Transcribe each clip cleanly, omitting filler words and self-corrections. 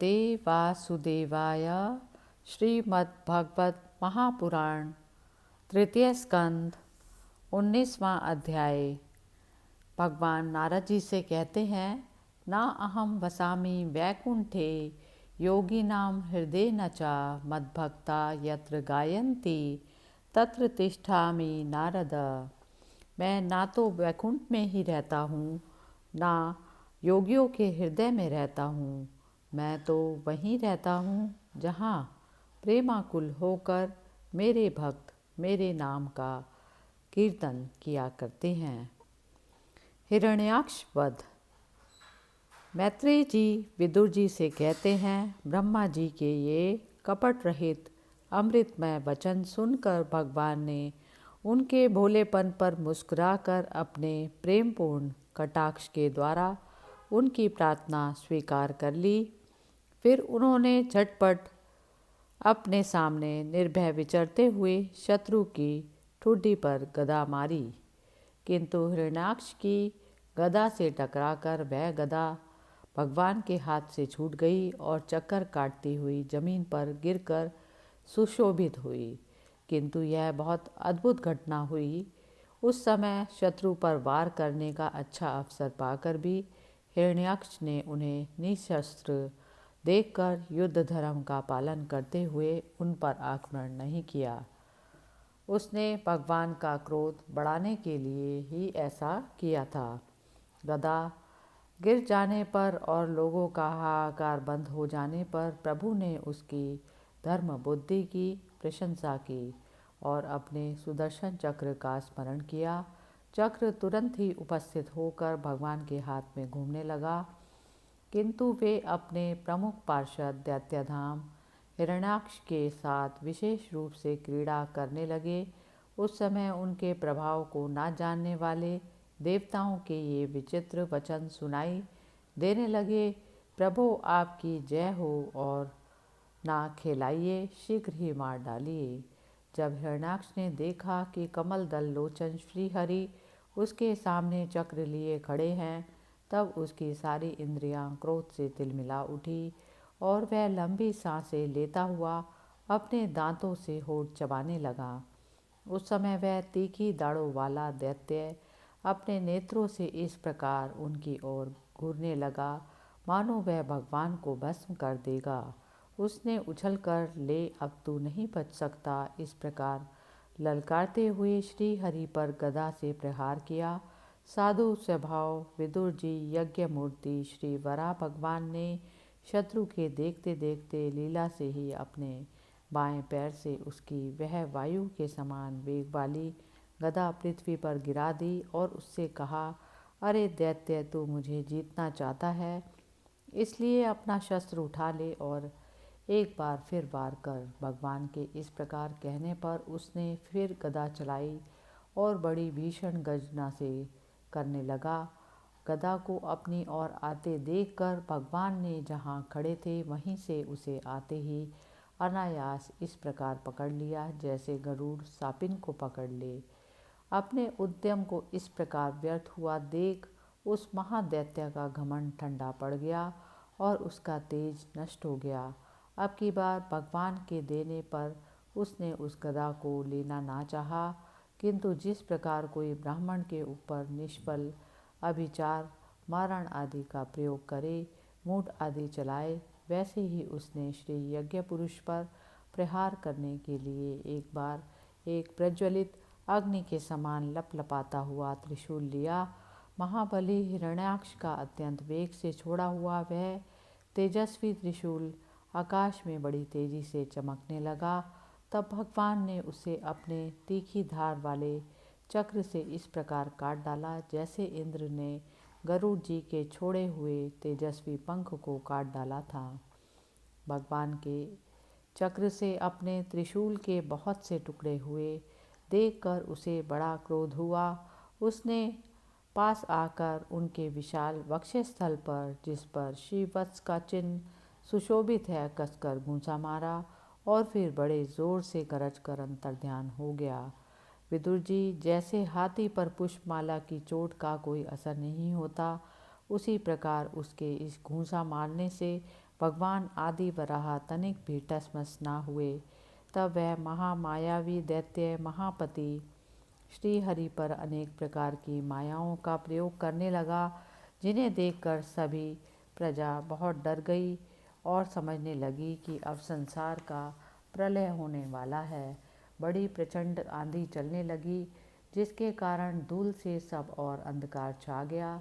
भगवते वासुदेवाय। श्रीमद्भागवत महापुराण तृतीय स्कंद 19वां अध्याय। भगवान नारद जी से कहते हैं, ना अहम वसामि वैकुंठे योगिनां हृदय न च मद्भक्ता यत्र गायन्ति तत्र तिष्ठामि नारद। मैं ना तो वैकुंठ में ही रहता हूँ, ना योगियों के हृदय में रहता हूँ। मैं तो वहीं रहता हूँ जहाँ प्रेमाकुल होकर मेरे भक्त मेरे नाम का कीर्तन किया करते हैं। हिरण्याक्ष वध। मैत्रेय जी विदुर जी से कहते हैं, ब्रह्मा जी के ये कपट रहित अमृतमय वचन सुनकर भगवान ने उनके भोलेपन पर मुस्कुराकर अपने प्रेमपूर्ण कटाक्ष के द्वारा उनकी प्रार्थना स्वीकार कर ली। फिर उन्होंने झटपट अपने सामने निर्भय विचरते हुए शत्रु की ठुड्डी पर गदा मारी, किंतु हिरण्याक्ष की गदा से टकराकर वह गदा भगवान के हाथ से छूट गई और चक्कर काटती हुई जमीन पर गिरकर सुशोभित हुई। किंतु यह बहुत अद्भुत घटना हुई। उस समय शत्रु पर वार करने का अच्छा अवसर पाकर भी हिरण्याक्ष ने उन्हें निशस्त्र देखकर युद्ध धर्म का पालन करते हुए उन पर आक्रमण नहीं किया। उसने भगवान का क्रोध बढ़ाने के लिए ही ऐसा किया था। गदा गिर जाने पर और लोगों का हाहाकार बंद हो जाने पर प्रभु ने उसकी धर्म बुद्धि की प्रशंसा की और अपने सुदर्शन चक्र का स्मरण किया। चक्र तुरंत ही उपस्थित होकर भगवान के हाथ में घूमने लगा, किंतु वे अपने प्रमुख पार्षद दैत्यधाम हिरण्याक्ष के साथ विशेष रूप से क्रीड़ा करने लगे। उस समय उनके प्रभाव को ना जानने वाले देवताओं के ये विचित्र वचन सुनाई देने लगे, प्रभु आपकी जय हो और ना खेलाइए, शीघ्र ही मार डालिए। जब हिरण्याक्ष ने देखा कि कमल दल लोचन श्रीहरि उसके सामने चक्र लिए खड़े हैं, तब उसकी सारी इंद्रियां क्रोध से तिलमिला उठी और वह लंबी सांसें लेता हुआ अपने दांतों से होठ चबाने लगा। उस समय वह तीखी दाढ़ों वाला दैत्य अपने नेत्रों से इस प्रकार उनकी ओर घूरने लगा मानो वह भगवान को भस्म कर देगा। उसने उछलकर, ले अब तू नहीं बच सकता, इस प्रकार ललकारते हुए श्री हरि पर गदा से प्रहार किया। साधु स्वभाव विदुर जी यज्ञ मूर्ति श्री वराह भगवान ने शत्रु के देखते देखते लीला से ही अपने बाएं पैर से उसकी वह वायु के समान वेग वाली गदा पृथ्वी पर गिरा दी और उससे कहा, अरे दैत्य, तू मुझे जीतना चाहता है, इसलिए अपना शस्त्र उठा ले और एक बार फिर वार कर। भगवान के इस प्रकार कहने पर उसने फिर गदा चलाई और बड़ी भीषण गर्जना से करने लगा। गदा को अपनी ओर आते देखकर भगवान ने जहाँ खड़े थे वहीं से उसे आते ही अनायास इस प्रकार पकड़ लिया जैसे गरुड़ सापिन को पकड़ ले। अपने उद्यम को इस प्रकार व्यर्थ हुआ देख उस महादैत्य का घमंड ठंडा पड़ गया और उसका तेज नष्ट हो गया। अब की बार भगवान के देने पर उसने उस गदा को लेना ना चाहा, किंतु जिस प्रकार कोई ब्राह्मण के ऊपर निष्फल अभिचार, मारण आदि का प्रयोग करे, मूठ आदि चलाए, वैसे ही उसने श्री यज्ञ पुरुष पर प्रहार करने के लिए एक बार एक प्रज्वलित अग्नि के समान लपलपाता हुआ त्रिशूल लिया। महाबली हिरण्याक्ष का अत्यंत वेग से छोड़ा हुआ वह तेजस्वी त्रिशूल आकाश में बड़ी तेजी से चमकने लगा। तब भगवान ने उसे अपने तीखी धार वाले चक्र से इस प्रकार काट डाला जैसे इंद्र ने गरुड़ जी के छोड़े हुए तेजस्वी पंख को काट डाला था। भगवान के चक्र से अपने त्रिशूल के बहुत से टुकड़े हुए देखकर उसे बड़ा क्रोध हुआ। उसने पास आकर उनके विशाल वक्षस्थल पर, जिस पर श्रीवत्स का चिन्ह सुशोभित है, कसकर गूंजा मारा और फिर बड़े जोर से गरज कर अंतर्ध्यान हो गया। विदुर जी, जैसे हाथी पर पुष्पमाला की चोट का कोई असर नहीं होता, उसी प्रकार उसके इस घूंसा मारने से भगवान आदि वराह तनिक भी टसमस ना हुए। तब वह महामायावी दैत्य महापति श्रीहरि पर अनेक प्रकार की मायाओं का प्रयोग करने लगा, जिन्हें देखकर सभी प्रजा बहुत डर गई और समझने लगी कि अब संसार का प्रलय होने वाला है। बड़ी प्रचंड आंधी चलने लगी, जिसके कारण धूल से सब और अंधकार छा गया।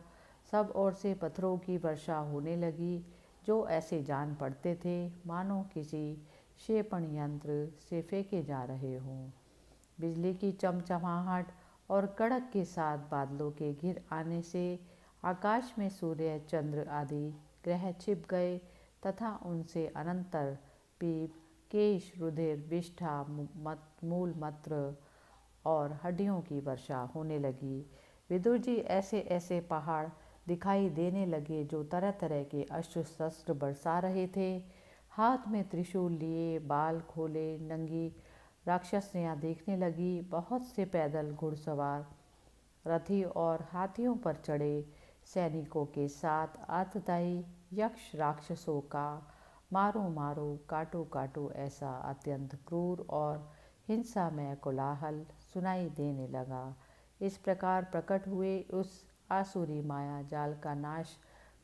सब ओर से पत्थरों की वर्षा होने लगी, जो ऐसे जान पड़ते थे मानो किसी क्षेपण यंत्र से फेंके जा रहे हों। बिजली की चमचमाहट और कड़क के साथ बादलों के घिर आने से आकाश में सूर्य, चंद्र आदि ग्रह छिप गए तथा उनसे अनंतर पीप, केश, रुधिर, विष्ठा, मूल मूत्र और हड्डियों की वर्षा होने लगी। विदुर जी ऐसे ऐसे पहाड़ दिखाई देने लगे जो तरह तरह के अस्त्र शस्त्र बरसा रहे थे। हाथ में त्रिशूल लिए, बाल खोले नंगी राक्षसियाँ देखने लगी। बहुत से पैदल घुड़सवार, रथी और हाथियों पर चढ़े सैनिकों के साथ आततायी यक्ष राक्षसों का मारो मारो, काटो काटो ऐसा अत्यंत क्रूर और हिंसामय कोलाहल सुनाई देने लगा। इस प्रकार प्रकट हुए उस आसुरी माया जाल का नाश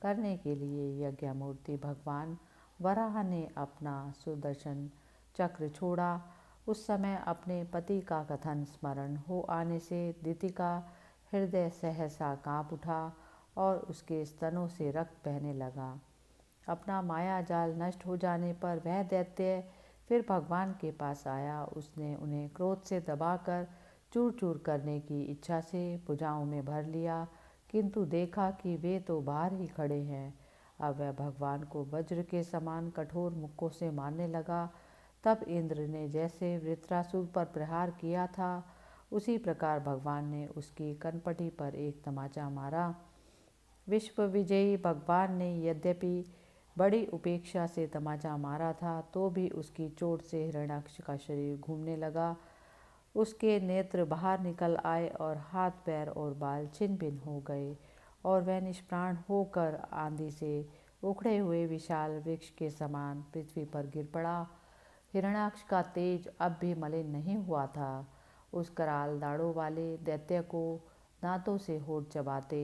करने के लिए यज्ञमूर्ति भगवान वराह ने अपना सुदर्शन चक्र छोड़ा। उस समय अपने पति का कथन स्मरण हो आने से दिति का हृदय सहसा काँप उठा और उसके स्तनों से रक्त बहने लगा। अपना माया जाल नष्ट हो जाने पर वह दैत्य फिर भगवान के पास आया। उसने उन्हें क्रोध से दबाकर चूर चूर करने की इच्छा से भुजाओं में भर लिया, किंतु देखा कि वे तो बाहर ही खड़े हैं। अब वह भगवान को वज्र के समान कठोर मुक्कों से मारने लगा। तब इंद्र ने जैसे वृत्रासुर पर प्रहार किया था, उसी प्रकार भगवान ने उसकी कनपटी पर एक तमाचा मारा। विश्व विजयी भगवान ने यद्यपि बड़ी उपेक्षा से तमाचा मारा था, तो भी उसकी चोट से हिरण्याक्ष का शरीर घूमने लगा। उसके नेत्र बाहर निकल आए और हाथ, पैर और बाल छिन्न भिन्न हो गए और वह निष्प्राण होकर आंधी से उखड़े हुए विशाल वृक्ष के समान पृथ्वी पर गिर पड़ा। हिरण्याक्ष का तेज अब भी मलिन नहीं हुआ था। उस कराल दाढ़ों वाले दैत्य को दांतों से होठ चबाते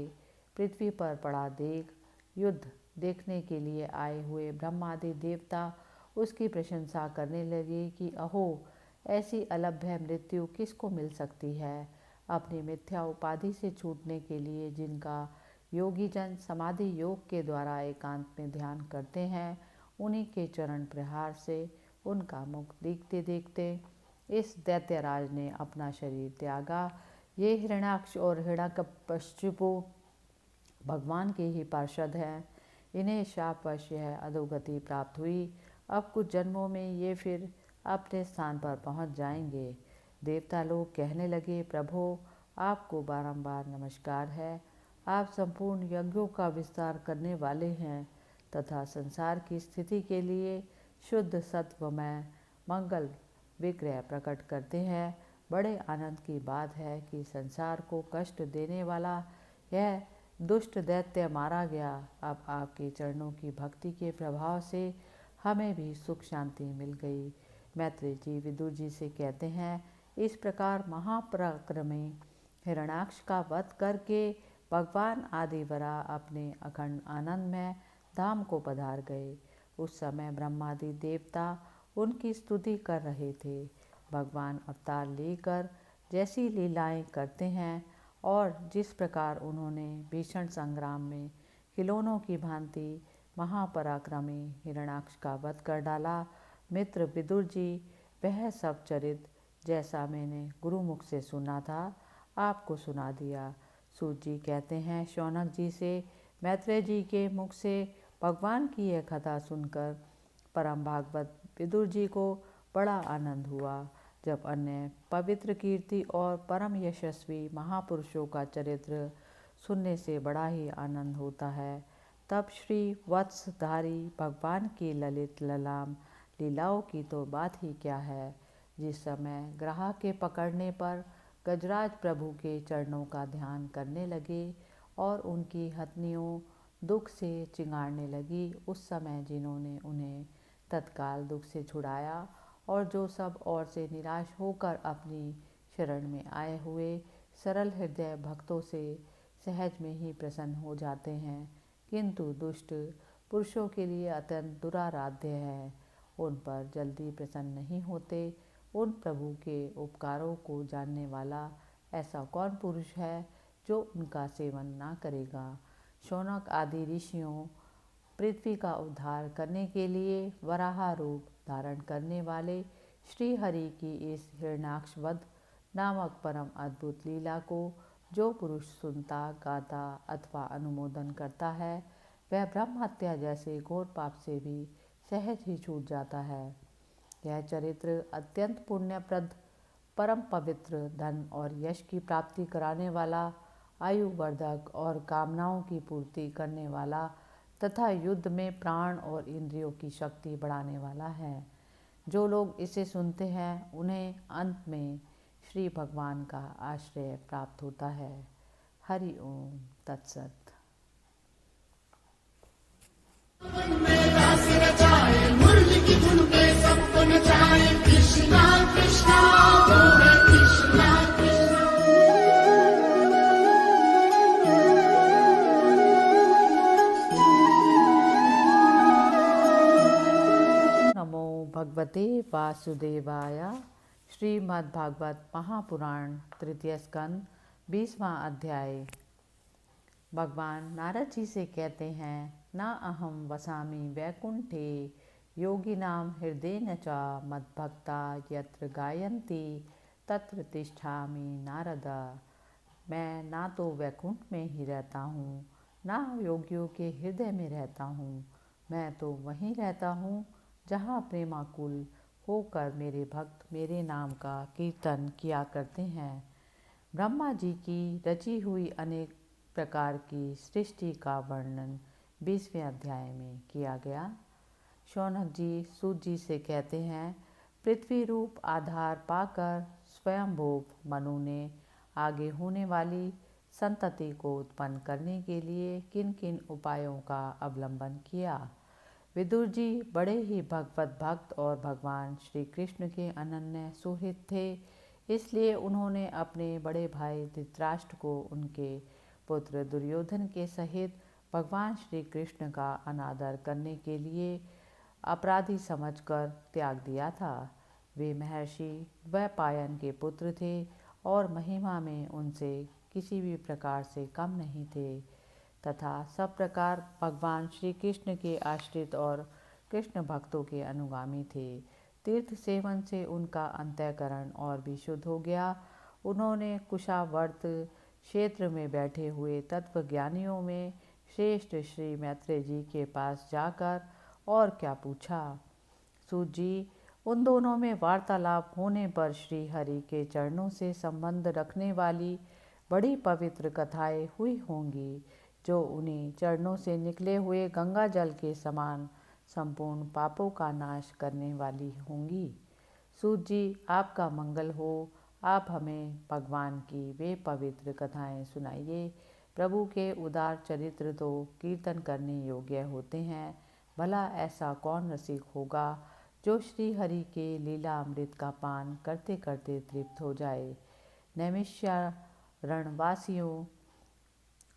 पृथ्वी पर पड़ा देख युद्ध देखने के लिए आए हुए ब्रह्मादि देवता उसकी प्रशंसा करने लगे कि अहो, ऐसी अलभ्य मृत्यु किसको मिल सकती है। अपनी मिथ्या उपाधि से छूटने के लिए जिनका योगी जन समाधि योग के द्वारा एकांत में ध्यान करते हैं, उन्हीं के चरण प्रहार से उनका मुख देखते देखते इस दैत्यराज ने अपना शरीर त्यागा। ये हिरण्याक्ष और हिरण्यकशिपु भगवान के ही पार्षद हैं। इन्हें शापवश यह अधोगति प्राप्त हुई। अब कुछ जन्मों में ये फिर अपने स्थान पर पहुंच जाएंगे। देवता लोग कहने लगे, प्रभो, आपको बारंबार नमस्कार है। आप संपूर्ण यज्ञों का विस्तार करने वाले हैं तथा संसार की स्थिति के लिए शुद्ध सत्वमय मंगल विग्रह प्रकट करते हैं। बड़े आनंद की बात है कि संसार को कष्ट देने वाला यह दुष्ट दैत्य मारा गया। अब आपके चरणों की भक्ति के प्रभाव से हमें भी सुख शांति मिल गई। मैत्रेय जी विदुर जी से कहते हैं, इस प्रकार महापराक्रमी हिरण्याक्ष का वध करके भगवान आदिवरा अपने अखंड आनंद में धाम को पधार गए। उस समय ब्रह्मादि देवता उनकी स्तुति कर रहे थे। भगवान अवतार लेकर जैसी लीलाएं करते हैं और जिस प्रकार उन्होंने भीषण संग्राम में खिलौनों की भांति महापराक्रमी हिरण्याक्ष का वध कर डाला, मित्र विदुर जी, वह सब चरित जैसा मैंने गुरुमुख से सुना था, आपको सुना दिया। सूत जी कहते हैं शौनक जी से, मैत्रेय जी के मुख से भगवान की यह कथा सुनकर परम भागवत विदुर जी को बड़ा आनंद हुआ। जब अन्य पवित्र कीर्ति और परम यशस्वी महापुरुषों का चरित्र सुनने से बड़ा ही आनंद होता है, तब श्री वत्सधारी भगवान की ललित ललाम लीलाओं की तो बात ही क्या है। जिस समय ग्राहक के पकड़ने पर गजराज प्रभु के चरणों का ध्यान करने लगे और उनकी हथनियों, दुख से चिंगारने लगी। उस समय जिन्होंने उन्हें तत्काल दुख से छुड़ाया और जो सब ओर से निराश होकर अपनी शरण में आए हुए सरल हृदय भक्तों से सहज में ही प्रसन्न हो जाते हैं, किंतु दुष्ट पुरुषों के लिए अत्यंत दुराराध्य है। उन पर जल्दी प्रसन्न नहीं होते। उन प्रभु के उपकारों को जानने वाला ऐसा कौन पुरुष है जो उनका सेवन ना करेगा। शौनक आदि ऋषियों पृथ्वी का उद्धार करने के लिए वराह रूप धारण करने वाले श्री हरि की इस हिरण्याक्षवध नामक परम अद्भुत लीला को जो पुरुष सुनता, गाता अथवा अनुमोदन करता है, वह ब्रह्म हत्या जैसे घोर पाप से भी सहज ही छूट जाता है। यह चरित्र अत्यंत पुण्यप्रद, परम पवित्र, धन और यश की प्राप्ति कराने वाला, आयुवर्धक और कामनाओं की पूर्ति करने वाला तथा युद्ध में प्राण और इंद्रियों की शक्ति बढ़ाने वाला है। जो लोग इसे सुनते हैं उन्हें अंत में श्री भगवान का आश्रय प्राप्त होता है। हरि ओम तत्सत। नमो भगवते वासुदेवाय। श्रीमद्भागवत महापुराण तृतीय स्कंद 20वां अध्याय। भगवान नारद जी से कहते हैं, न अहम वसामि वैकुंठे योगिनां हृदयेन च मद्भक्ता यत्र गायन्ति तत्र तिष्ठामि नारद। मैं ना तो वैकुंठ में ही रहता हूँ, ना योगियों के हृदय में रहता हूँ। मैं तो वहीं रहता हूँ जहाँ प्रेमाकुल होकर मेरे भक्त मेरे नाम का कीर्तन किया करते हैं। ब्रह्मा जी की रची हुई अनेक प्रकार की सृष्टि का वर्णन 20वें अध्याय में किया गया। शौनक जी सूत जी से कहते हैं, पृथ्वी रूप आधार पाकर स्वयंभूव मनु ने आगे होने वाली संतति को उत्पन्न करने के लिए किन किन उपायों का अवलंबन किया। विदुर जी बड़े ही भगवत भक्त और भगवान श्री कृष्ण के अनन्य सुहृद थे, इसलिए उन्होंने अपने बड़े भाई धृतराष्ट्र को उनके पुत्र दुर्योधन के सहित भगवान श्री कृष्ण का अनादर करने के लिए अपराधी समझकर त्याग दिया था। वे महर्षि वैपायन के पुत्र थे और महिमा में उनसे किसी भी प्रकार से कम नहीं थे तथा सब प्रकार भगवान श्री कृष्ण के आश्रित और कृष्ण भक्तों के अनुगामी थे। तीर्थ सेवन से उनका अंतःकरण और भी शुद्ध हो गया। उन्होंने कुशावर्त क्षेत्र में बैठे हुए तत्वज्ञानियों में श्रेष्ठ श्री मैत्रेय जी के पास जाकर और क्या पूछा। सूत जी, उन दोनों में वार्तालाप होने पर श्री हरि के चरणों से संबंध रखने वाली बड़ी पवित्र कथाएं हुई होंगी, जो उन्हीं चरणों से निकले हुए गंगा जल के समान संपूर्ण पापों का नाश करने वाली होंगी। सूत जी, आपका मंगल हो। आप हमें भगवान की वे पवित्र कथाएं सुनाइए। प्रभु के उदार चरित्र तो कीर्तन करने योग्य होते हैं। भला ऐसा कौन रसिक होगा जो श्री हरि के लीला अमृत का पान करते करते तृप्त हो जाए। नैमिषारण्यवासियों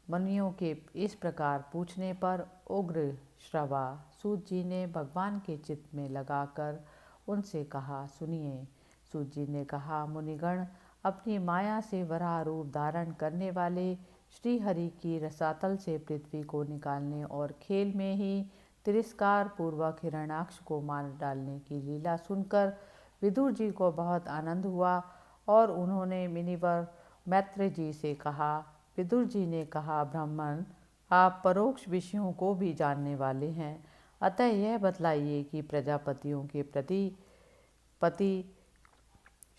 मुनियों के इस प्रकार पूछने पर उग्र श्रवा सूत जी ने भगवान के चित्त में लगाकर उनसे कहा, सुनिए। सूत जी ने कहा, मुनिगण, अपनी माया से वराह रूप धारण करने वाले श्री हरि की रसातल से पृथ्वी को निकालने और खेल में ही तिरस्कार पूर्वक हिरण्याक्ष को मार डालने की लीला सुनकर विदुर जी को बहुत आनंद हुआ और उन्होंने मुनिवर मैत्रेय जी से कहा। विदुर जी ने कहा, ब्राह्मण, आप परोक्ष विषयों को भी जानने वाले हैं, अतः यह बतलाइए कि प्रजापतियों के पति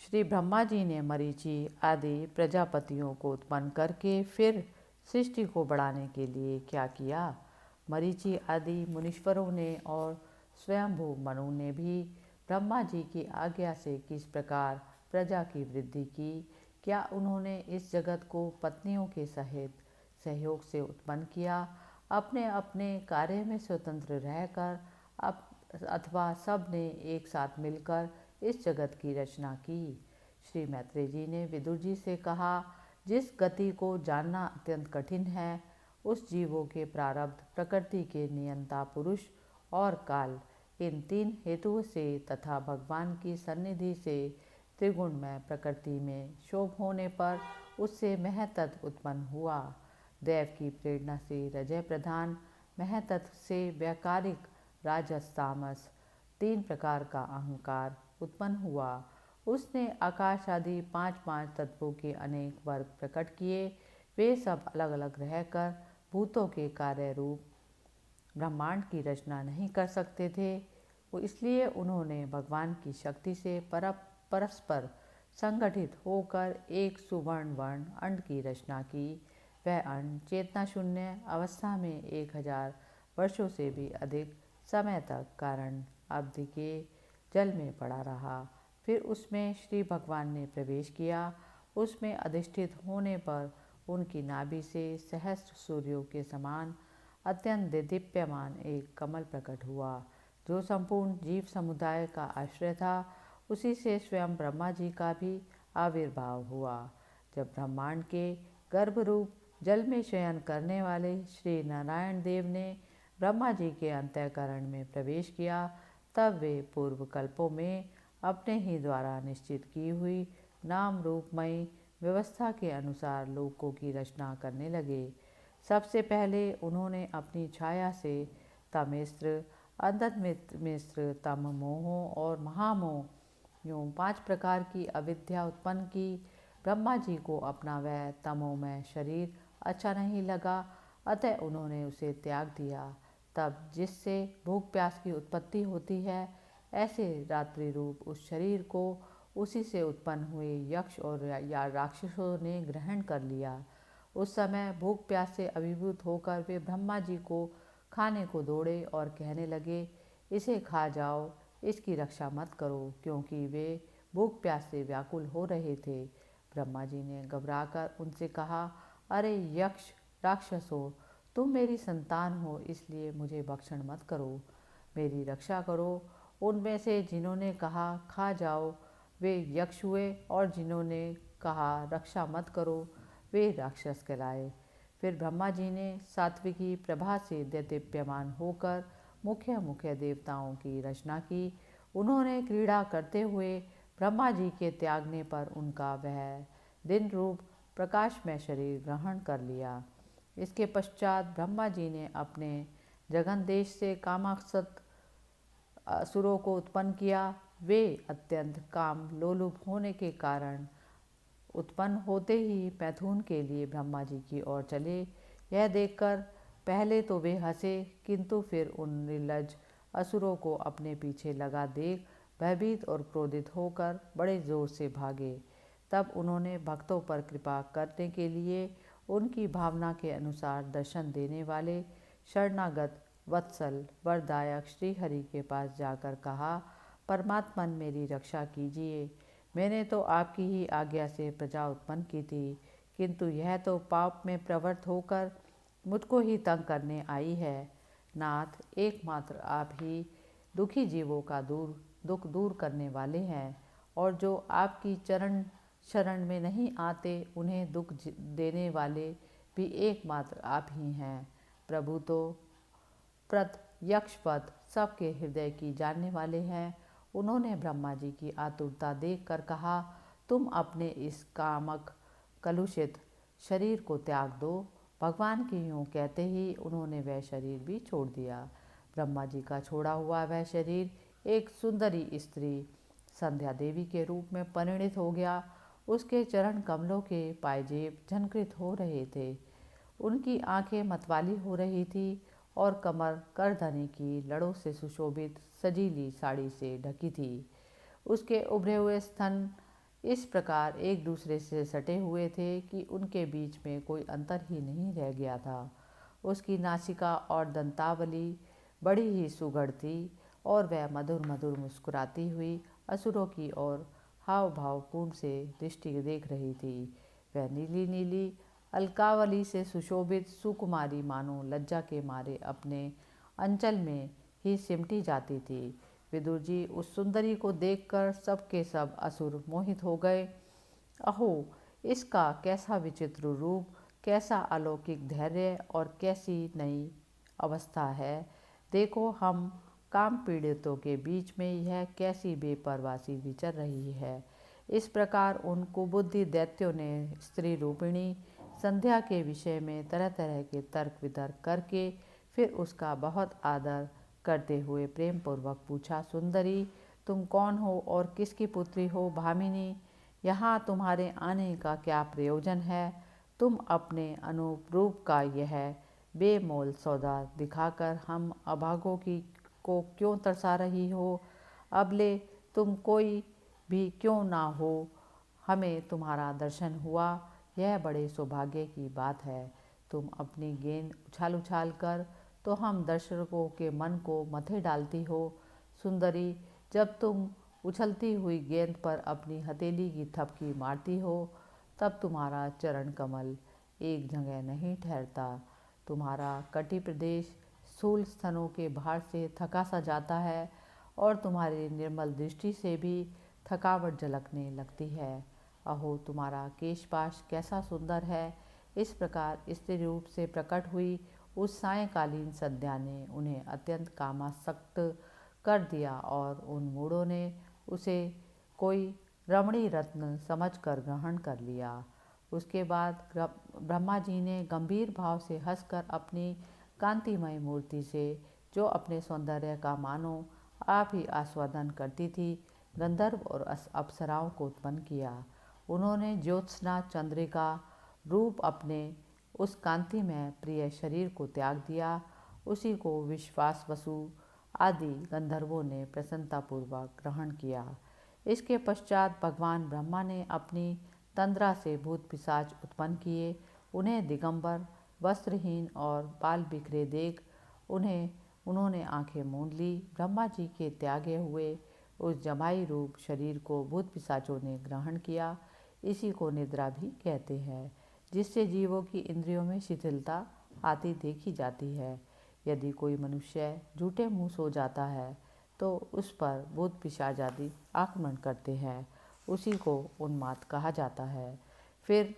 श्री ब्रह्मा जी ने मरीचि आदि प्रजापतियों को उत्पन्न करके फिर सृष्टि को बढ़ाने के लिए क्या किया। मरीचि आदि मुनीश्वरों ने और स्वयंभू मनु ने भी ब्रह्मा जी की आज्ञा से किस प्रकार प्रजा की वृद्धि की। क्या उन्होंने इस जगत को पत्नियों के सहित सहयोग से उत्पन्न किया अपने अपने कार्य में स्वतंत्र रहकर अथवा सब ने एक साथ मिलकर इस जगत की रचना की। श्री मैत्रेय जी ने विदुर जी से कहा, जिस गति को जानना अत्यंत कठिन है, उस जीवों के प्रारब्ध, प्रकृति के नियंता पुरुष और काल, इन तीन हेतुओं से तथा भगवान की सन्निधि से त्रिगुणमय प्रकृति में शोभ होने पर उससे महतत्व उत्पन्न हुआ। दैव की प्रेरणा से रजय प्रधान महतत्व से व्याकारिक राजस तामस तीन प्रकार का अहंकार उत्पन्न हुआ। उसने आकाश आदि पांच पांच तत्वों के अनेक वर्ग प्रकट किए। वे सब अलग अलग रहकर भूतों के कार्य रूप ब्रह्मांड की रचना नहीं कर सकते थे। वो इसलिए उन्होंने भगवान की शक्ति से परस्पर संगठित होकर एक सुवर्ण वर्ण अंड की रचना की। वह अंड चेतना शून्य अवस्था में 1000 वर्षों से भी अधिक समय तक कारण अवधि के जल में पड़ा रहा। फिर उसमें श्री भगवान ने प्रवेश किया। उसमें अधिष्ठित होने पर उनकी नाभि से सहस्त्र सूर्यों के समान अत्यंत दीप्यमान एक कमल प्रकट हुआ, जो संपूर्ण जीव समुदाय का आश्रय था। उसी से स्वयं ब्रह्मा जी का भी आविर्भाव हुआ। जब ब्रह्मांड के गर्भरूप जल में शयन करने वाले श्री नारायण देव ने ब्रह्मा जी के अंतःकरण में प्रवेश किया, तब वे पूर्व कल्पों में अपने ही द्वारा निश्चित की हुई नाम रूपमयी व्यवस्था के अनुसार लोकों की रचना करने लगे। सबसे पहले उन्होंने अपनी छाया से तमिस्र, अंधमिस्र, तम मोहों और महामोह यूँ 5 प्रकार की अविद्या उत्पन्न की। ब्रह्मा जी को अपना वह तमोमय शरीर अच्छा नहीं लगा, अतः उन्होंने उसे त्याग दिया। तब जिससे भूख प्यास की उत्पत्ति होती है, ऐसे रात्रि रूप उस शरीर को उसी से उत्पन्न हुए यक्ष और या राक्षसों ने ग्रहण कर लिया। उस समय भूख प्यास से अभिभूत होकर वे ब्रह्मा जी को खाने को दौड़े और कहने लगे, इसे खा जाओ, इसकी रक्षा मत करो, क्योंकि वे भूख प्यास से व्याकुल हो रहे थे। ब्रह्मा जी ने घबराकर उनसे कहा, अरे यक्ष राक्षसों, तुम मेरी संतान हो, इसलिए मुझे भक्षण मत करो, मेरी रक्षा करो। उनमें से जिन्होंने कहा खा जाओ, वे यक्ष हुए, और जिन्होंने कहा रक्षा मत करो, वे राक्षस कहलाए। फिर ब्रह्मा जी ने सात्विकी प्रभा से दैदीप्यमान होकर मुख्य मुख्य देवताओं की रचना की। उन्होंने क्रीड़ा करते हुए ब्रह्मा जी के त्यागने पर उनका वह दिन रूप प्रकाशमय शरीर ग्रहण कर लिया। इसके पश्चात ब्रह्मा जी ने अपने जगन देश से कामासक्त असुरों को उत्पन्न किया। वे अत्यंत काम लोलुप होने के कारण उत्पन्न होते ही मैथुन के लिए ब्रह्मा जी की ओर चले। यह देखकर पहले तो वे हंसे, किंतु फिर उन निर्लज्ज असुरों को अपने पीछे लगा देख भयभीत और क्रोधित होकर बड़े जोर से भागे। तब उन्होंने भक्तों पर कृपा करने के लिए उनकी भावना के अनुसार दर्शन देने वाले शरणागत वत्सल वरदायक श्रीहरि के पास जाकर कहा, परमात्मन मेरी रक्षा कीजिए। मैंने तो आपकी ही आज्ञा से प्रजा उत्पन्न की थी, किंतु यह तो पाप में प्रवृत्त होकर मुझको ही तंग करने आई है। नाथ, एकमात्र आप ही दुखी जीवों का दुख दूर करने वाले हैं, और जो आपकी चरण शरण में नहीं आते, उन्हें दुख देने वाले भी एकमात्र आप ही हैं। प्रभु तो प्रत यक्षपद सबके हृदय की जानने वाले हैं। उन्होंने ब्रह्मा जी की आतुरता देखकर कहा, तुम अपने इस कामक कलुषित शरीर को त्याग दो। भगवान के यूँ कहते ही उन्होंने वह शरीर भी छोड़ दिया। ब्रह्मा जी का छोड़ा हुआ वह शरीर एक सुंदरी स्त्री संध्या देवी के रूप में परिणित हो गया। उसके चरण कमलों के पायजेब झनकृत हो रहे थे, उनकी आंखें मतवाली हो रही थी और कमर करधनी की लड़ों से सुशोभित सजीली साड़ी से ढकी थी। उसके उभरे हुए स्तन इस प्रकार एक दूसरे से सटे हुए थे कि उनके बीच में कोई अंतर ही नहीं रह गया था। उसकी नासिका और दंतावली बड़ी ही सुघड़ थी, और वह मधुर मधुर मुस्कुराती हुई असुरों की ओर हाव भावपूर्ण से दृष्टि देख रही थी। वह नीली नीली अलकावली से सुशोभित सुकुमारी मानो लज्जा के मारे अपने अंचल में ही सिमटी जाती थी। विदुर जी उस सुंदरी को देखकर सब के सब असुर मोहित हो गए। अहो, इसका कैसा विचित्र रूप, कैसा अलौकिक धैर्य और कैसी नई अवस्था है। देखो, हम काम पीड़ितों के बीच में यह कैसी बेपरवासी विचर रही है। इस प्रकार उन कुबुद्धि दैत्यों ने स्त्री रूपिणी संध्या के विषय में तरह तरह के तर्क वितर्क करके फिर उसका बहुत आदर करते हुए प्रेम पूर्वक पूछा, सुंदरी, तुम कौन हो और किसकी पुत्री हो? भामिनी, यहाँ तुम्हारे आने का क्या प्रयोजन है? तुम अपने अनूप रूप का यह बेमोल सौदा दिखाकर हम अभागों की को क्यों तरसा रही हो? अबले तुम कोई भी क्यों ना हो, हमें तुम्हारा दर्शन हुआ, यह बड़े सौभाग्य की बात है। तुम अपनी गेंद उछाल उछाल कर तो हम दर्शकों के मन को मथे डालती हो। सुंदरी, जब तुम उछलती हुई गेंद पर अपनी हथेली की थपकी मारती हो तब तुम्हारा चरण कमल एक जगह नहीं ठहरता। तुम्हारा कटी प्रदेश स्थूल स्तनों के भार से थका सा जाता है और तुम्हारी निर्मल दृष्टि से भी थकावट झलकने लगती है। अहो, तुम्हारा केशपाश कैसा सुंदर है। इस प्रकार स्त्री रूप से प्रकट हुई उस सायंकालीन संध्या ने उन्हें अत्यंत कामासक्त कर दिया और उन मूढ़ों ने उसे कोई रमणी रत्न समझकर ग्रहण कर लिया। उसके बाद ब्रह्मा जी ने गंभीर भाव से हंसकर अपनी कांतिमय मूर्ति से, जो अपने सौंदर्य का मानो आप ही आस्वादन करती थी, गंधर्व और अप्सराओं को उत्पन्न किया। उन्होंने ज्योत्सना चंद्रिका रूप अपने उस कांति में प्रिय शरीर को त्याग दिया। उसी को विश्वास वसु आदि गंधर्वों ने प्रसन्नतापूर्वक ग्रहण किया। इसके पश्चात भगवान ब्रह्मा ने अपनी तंद्रा से भूत पिशाच उत्पन्न किए। उन्हें दिगंबर, वस्त्रहीन और बाल बिखरे देख उन्होंने आंखें मूंद ली। ब्रह्मा जी के त्यागे हुए उस जमाई रूप शरीर को भूत पिशाचों ने ग्रहण किया। इसी को निद्रा भी कहते हैं, जिससे जीवों की इंद्रियों में शिथिलता आती देखी जाती है। यदि कोई मनुष्य झूठे मुंह सो जाता है तो उस पर भूत पिशाच आदि आक्रमण करते हैं। उसी को उन्माद कहा जाता है। फिर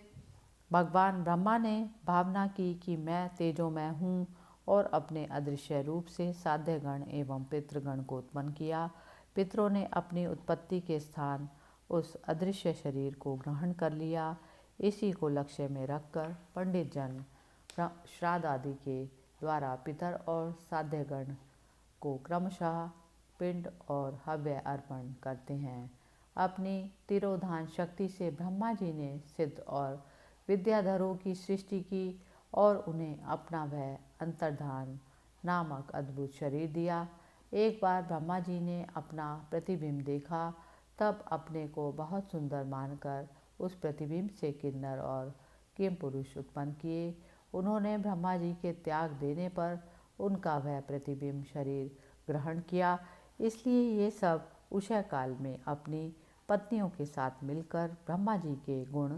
भगवान ब्रह्मा ने भावना की कि मैं तेजोमय हूँ और अपने अदृश्य रूप से साध्यगण एवं पितृगण को उत्पन्न किया। पितरों ने अपनी उत्पत्ति के स्थान उस अदृश्य शरीर को ग्रहण कर लिया। इसी को लक्ष्य में रखकर पंडित जन श्राद्ध आदि के द्वारा पितर और साध्यगण को क्रमशः पिंड और हव्य अर्पण करते हैं। अपनी तिरोधान शक्ति से ब्रह्मा जी ने सिद्ध और विद्याधरों की सृष्टि की और उन्हें अपना वह अंतर्धान नामक अद्भुत शरीर दिया। एक बार ब्रह्मा जी ने अपना प्रतिबिंब देखा, तब अपने को बहुत सुंदर मानकर उस प्रतिबिंब से किन्नर और किम पुरुष उत्पन्न किए। उन्होंने ब्रह्मा जी के त्याग देने पर उनका वह प्रतिबिंब शरीर ग्रहण किया। इसलिए ये सब उषय काल में अपनी पत्नियों के साथ मिलकर ब्रह्मा जी के गुण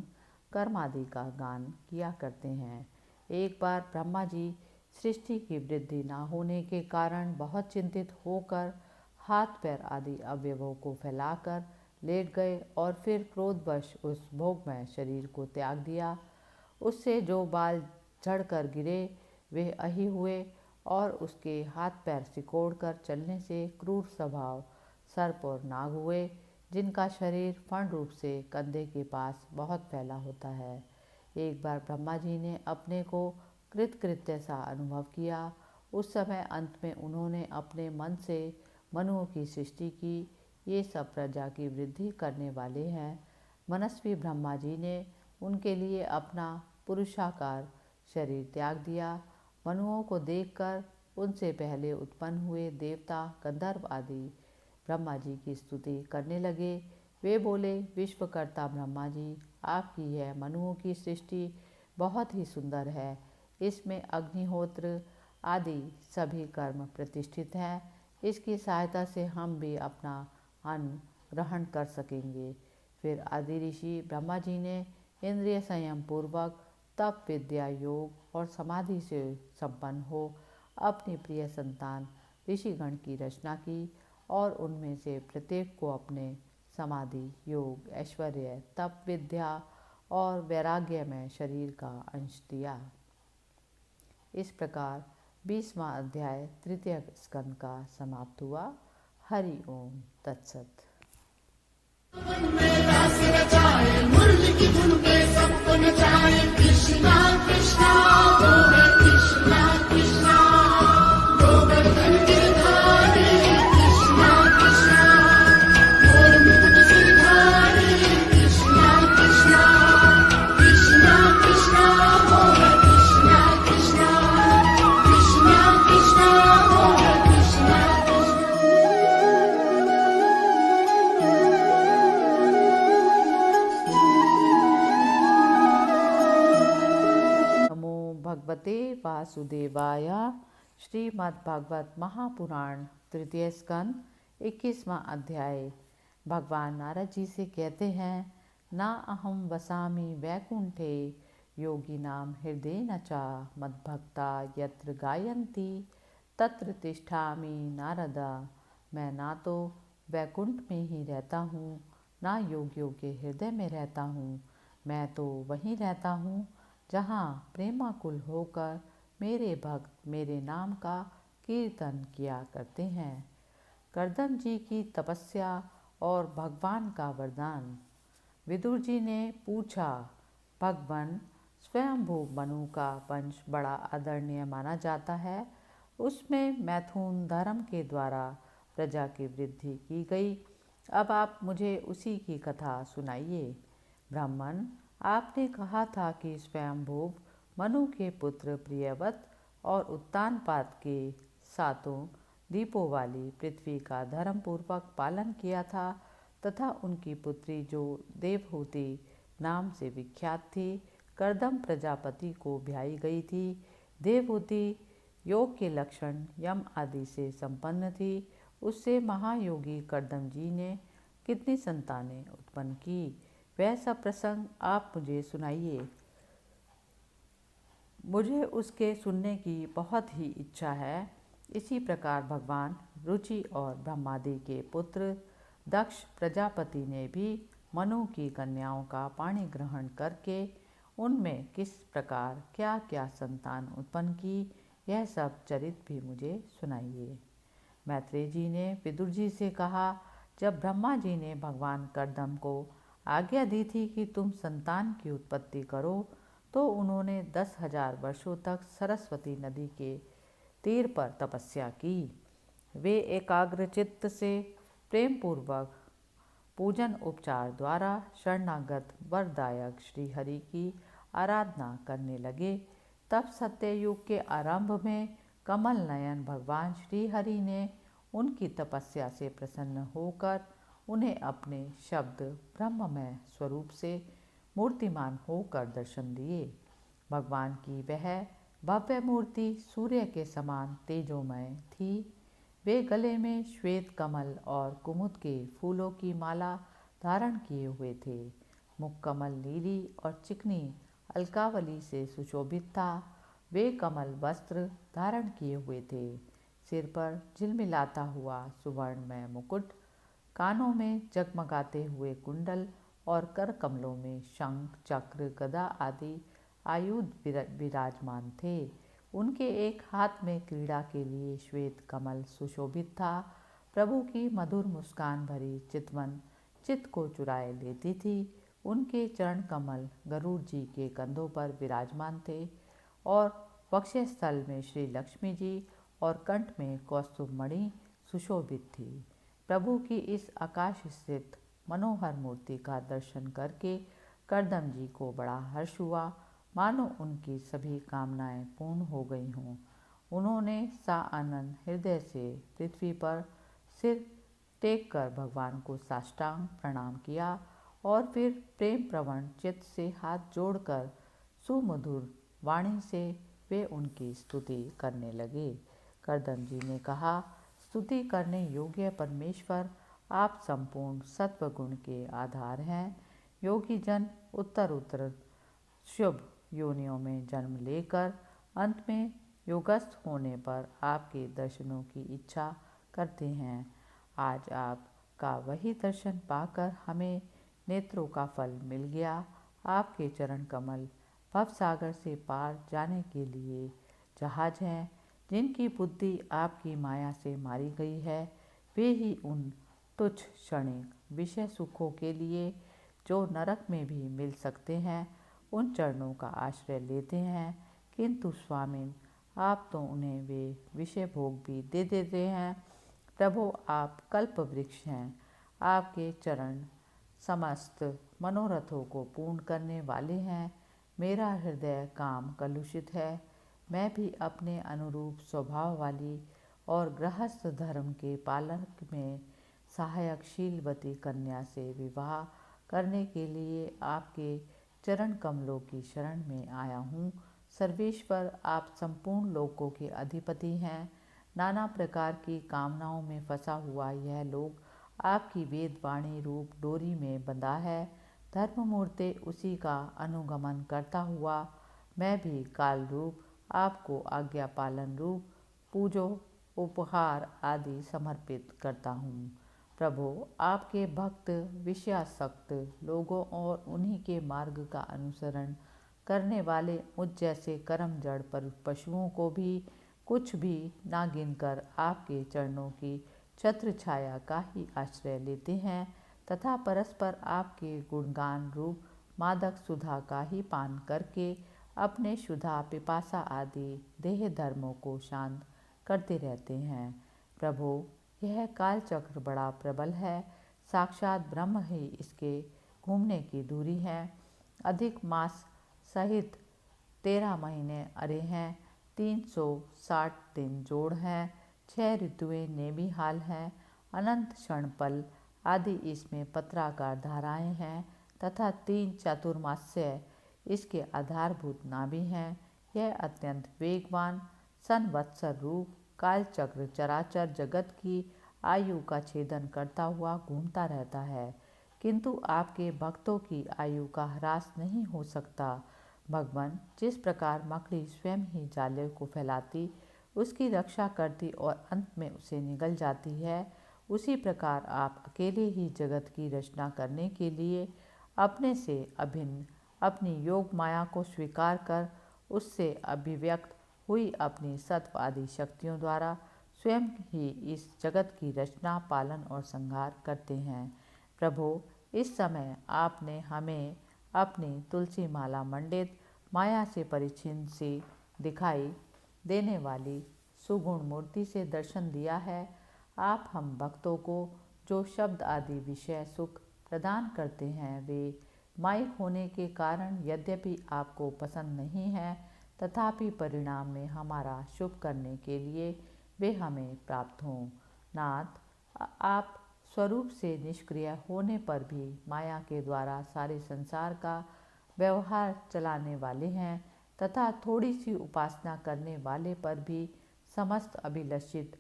कर्म आदि का गान किया करते हैं। एक बार ब्रह्मा जी सृष्टि की वृद्धि न होने के कारण बहुत चिंतित होकर हाथ पैर आदि अवयवों को फैलाकर लेट गए और फिर क्रोधवश उस भोगमय शरीर को त्याग दिया। उससे जो बाल झड़कर गिरे वे अही हुए और उसके हाथ पैर सिकोड़कर चलने से क्रूर स्वभाव सर्प और नाग हुए, जिनका शरीर फण रूप से कंधे के पास बहुत फैला होता है। एक बार ब्रह्मा जी ने अपने को कृतकृत्य सा अनुभव किया। उस समय अंत में उन्होंने अपने मन से मनुओं की सृष्टि की। ये सब प्रजा की वृद्धि करने वाले हैं। मनस्वी ब्रह्मा जी ने उनके लिए अपना पुरुषाकार शरीर त्याग दिया। मनुओं को देखकर उनसे पहले उत्पन्न हुए देवता गंधर्व आदि ब्रह्मा जी की स्तुति करने लगे। वे बोले, विश्वकर्ता ब्रह्मा जी, आपकी यह मनुओं की सृष्टि बहुत ही सुंदर है। इसमें अग्निहोत्र आदि सभी कर्म प्रतिष्ठित हैं। इसकी सहायता से हम भी अपना अन्न ग्रहण कर सकेंगे। फिर आदि ऋषि ब्रह्मा जी ने इंद्रिय संयम पूर्वक तप विद्या योग और समाधि से संपन्न हो अपनी प्रिय संतान ऋषिगण की रचना की और उनमें से प्रत्येक को अपने समाधि योग ऐश्वर्य तप विद्या और वैराग्य में शरीर का अंश दिया। इस प्रकार 20वां अध्याय तृतीय स्कंद का समाप्त हुआ। हरि ओम तत्सत। मुरली की धुन पे सबको नचाए, कृष्णा कृष्णा वो है कृष्णा कृष्णा, गोवर्धन गिरधारी कृष्णा कृष्णा, मोर मुकुट सिरधारी कृष्णा कृष्णा, कृष्णा कृष्णा वो है कृष्णा कृष्णा, कृष्णा कृष्णा वो है कृष्णा नमो भगवते वासुदेवाय। श्रीमद्भागवत महापुराण तृतीय स्कंद 21वां अध्याय। भगवान नारद जी से कहते हैं, ना अहम वसामि वैकुंठे योगिनां हृदयेन च मद्भक्ता यत्र गायन्ति तत्र तिष्ठामि नारद। मैं ना तो वैकुंठ में ही रहता हूँ, ना योगियों के हृदय में रहता हूँ। मैं तो वहीं रहता हूँ जहाँ प्रेमाकुल होकर मेरे भक्त मेरे नाम का कीर्तन किया करते हैं। कर्दम जी की तपस्या और भगवान का वरदान। विदुर जी ने पूछा, भगवान स्वयंभू मनु का वंश बड़ा आदरणीय माना जाता है। उसमें मैथुन धर्म के द्वारा प्रजा की वृद्धि की गई। अब आप मुझे उसी की कथा सुनाइए। ब्राह्मण, आपने कहा था कि स्वयंभू मनु के पुत्र प्रियवत और उत्तानपाद के सातों दीपों वाली पृथ्वी का धर्मपूर्वक पालन किया था तथा उनकी पुत्री जो देवहूति नाम से विख्यात थी कर्दम प्रजापति को ब्याही गई थी। देवहूति योग के लक्षण यम आदि से संपन्न थी। उससे महायोगी कर्दम जी ने कितनी संतानें उत्पन्न की, वह सब प्रसंग आप मुझे सुनाइए। मुझे उसके सुनने की बहुत ही इच्छा है। इसी प्रकार भगवान रुचि और ब्रह्मादि के पुत्र दक्ष प्रजापति ने भी मनु की कन्याओं का पाणी ग्रहण करके उनमें किस प्रकार क्या क्या संतान उत्पन्न की, यह सब चरित भी मुझे सुनाइए। मैत्रेय जी ने विदुर जी से कहा, जब ब्रह्मा जी ने भगवान कर्दम को आज्ञा दी थी कि तुम संतान की उत्पत्ति करो, तो उन्होंने 10,000 वर्षों तक सरस्वती नदी के तीर पर तपस्या की। वे एकाग्र चित्त से प्रेम पूर्वक पूजन उपचार द्वारा शरणागत वरदायक श्री हरि की आराधना करने लगे। तब सत्ययुग के आरंभ में कमल नयन भगवान श्री हरि ने उनकी तपस्या से प्रसन्न होकर उन्हें अपने शब्द ब्रह्ममय स्वरूप से मूर्तिमान होकर दर्शन दिए। भगवान की वह भव्य मूर्ति सूर्य के समान तेजोमय थी। वे गले में श्वेत कमल और कुमुद के फूलों की माला धारण किए हुए थे। मुख कमल नीली और चिकनी अलकावली से सुशोभित था। वे कमल वस्त्र धारण किए हुए थे। सिर पर झिलमिलाता हुआ सुवर्णमय मुकुट, कानों में जगमगाते हुए कुंडल और कर कमलों में शंख चक्र गदा आदि आयुध विराजमान थे। उनके एक हाथ में क्रीड़ा के लिए श्वेत कमल सुशोभित था। प्रभु की मधुर मुस्कान भरी चितवन चित्त को चुराए लेती थी। उनके चरण कमल गरुड़ जी के कंधों पर विराजमान थे और वक्षस्थल में श्री लक्ष्मी जी और कंठ में कौस्तुभ मणि सुशोभित थी। प्रभु की इस आकाश स्थित मनोहर मूर्ति का दर्शन करके कर्दम जी को बड़ा हर्ष हुआ, मानो उनकी सभी कामनाएं पूर्ण हो गई हों। उन्होंने साआनंद हृदय से पृथ्वी पर सिर टेक कर भगवान को साष्टांग प्रणाम किया और फिर प्रेम प्रवण चित्त से हाथ जोड़कर सुमधुर वाणी से वे उनकी स्तुति करने लगे। कर्दम जी ने कहा, स्तुति करने योग्य परमेश्वर, आप संपूर्ण सत्वगुण के आधार हैं। योगी जन उत्तर उत्तर शुभ योनियों में जन्म लेकर अंत में योगस्थ होने पर आपके दर्शनों की इच्छा करते हैं। आज आपका वही दर्शन पाकर हमें नेत्रों का फल मिल गया। आपके चरण कमल भवसागर से पार जाने के लिए जहाज हैं। जिनकी बुद्धि आपकी माया से मारी गई है वे ही उन तुच्छ क्षणिक विषय सुखों के लिए जो नरक में भी मिल सकते हैं उन चरणों का आश्रय लेते हैं। किंतु स्वामी आप तो उन्हें वे विषय भोग भी दे देते हैं। प्रभु आप कल्प वृक्ष हैं। आपके चरण समस्त मनोरथों को पूर्ण करने वाले हैं। मेरा हृदय काम कलुषित है। मैं भी अपने अनुरूप स्वभाव वाली और गृहस्थ धर्म के पालन में सहायक शीलवती कन्या से विवाह करने के लिए आपके चरण कमलों की शरण में आया हूँ। सर्वेश्वर आप संपूर्ण लोकों के अधिपति हैं। नाना प्रकार की कामनाओं में फंसा हुआ यह लोक आपकी वेदवाणी रूप डोरी में बंधा है। धर्ममूर्ति उसी का अनुगमन करता हुआ मैं भी काल रूप आपको आज्ञा पालन रूप पूजो उपहार आदि समर्पित करता हूँ। प्रभु आपके भक्त विषयासक्त लोगों और उन्हीं के मार्ग का अनुसरण करने वाले मुझ जैसे कर्म जड़ पर पशुओं को भी कुछ भी ना गिनकर आपके चरणों की छत्र छाया का ही आश्रय लेते हैं तथा परस्पर आपके गुणगान रूप मादक सुधा का ही पान करके अपने क्षुधा पिपासा आदि देह धर्मों को शांत करते रहते हैं। प्रभु यह कालचक्र बड़ा प्रबल है। साक्षात ब्रह्म ही इसके घूमने की दूरी है। अधिक मास सहित 13 महीने अरे हैं। 360 दिन जोड़ हैं। 6 ऋतुएं नेमिहाल हैं। अनंत क्षणपल आदि इसमें पत्राकार धाराएं हैं तथा 3 चातुर्मास्य इसके आधारभूत नाभि हैं। यह अत्यंत वेगवान संवत्सर रूप कालचक्र चराचर जगत की आयु का छेदन करता हुआ घूमता रहता है, किंतु आपके भक्तों की आयु का ह्रास नहीं हो सकता। भगवान जिस प्रकार मकड़ी स्वयं ही जाले को फैलाती उसकी रक्षा करती और अंत में उसे निगल जाती है, उसी प्रकार आप अकेले ही जगत की रचना करने के लिए अपने से अभिन्न अपनी योग माया को स्वीकार कर उससे अभिव्यक्त हुई अपनी सत्व आदि शक्तियों द्वारा स्वयं ही इस जगत की रचना पालन और संहार करते हैं। प्रभु इस समय आपने हमें अपनी तुलसी माला मंडित माया से परिच्छिन्न सी दिखाई देने वाली सुगुण मूर्ति से दर्शन दिया है। आप हम भक्तों को जो शब्द आदि विषय सुख प्रदान करते हैं वे माइक होने के कारण यद्यपि आपको पसंद नहीं है तथापि परिणाम में हमारा शुभ करने के लिए वे हमें प्राप्त हों। नाथ आप स्वरूप से निष्क्रिय होने पर भी माया के द्वारा सारे संसार का व्यवहार चलाने वाले हैं तथा थोड़ी सी उपासना करने वाले पर भी समस्त अभिलषित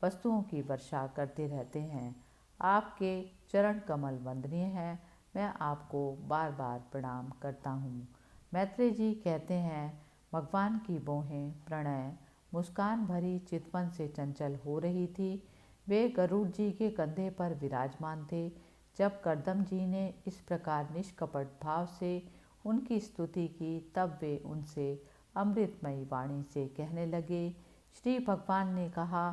वस्तुओं की वर्षा करते रहते हैं। आपके चरण कमल वंदनीय हैं। मैं आपको बार बार प्रणाम करता हूँ। मैत्रेय जी कहते हैं, भगवान की बोहें प्रणय मुस्कान भरी चितवन से चंचल हो रही थी। वे गरुड़ जी के कंधे पर विराजमान थे। जब करदम जी ने इस प्रकार निष्कपट भाव से उनकी स्तुति की तब वे उनसे अमृतमयी वाणी से कहने लगे। श्री भगवान ने कहा,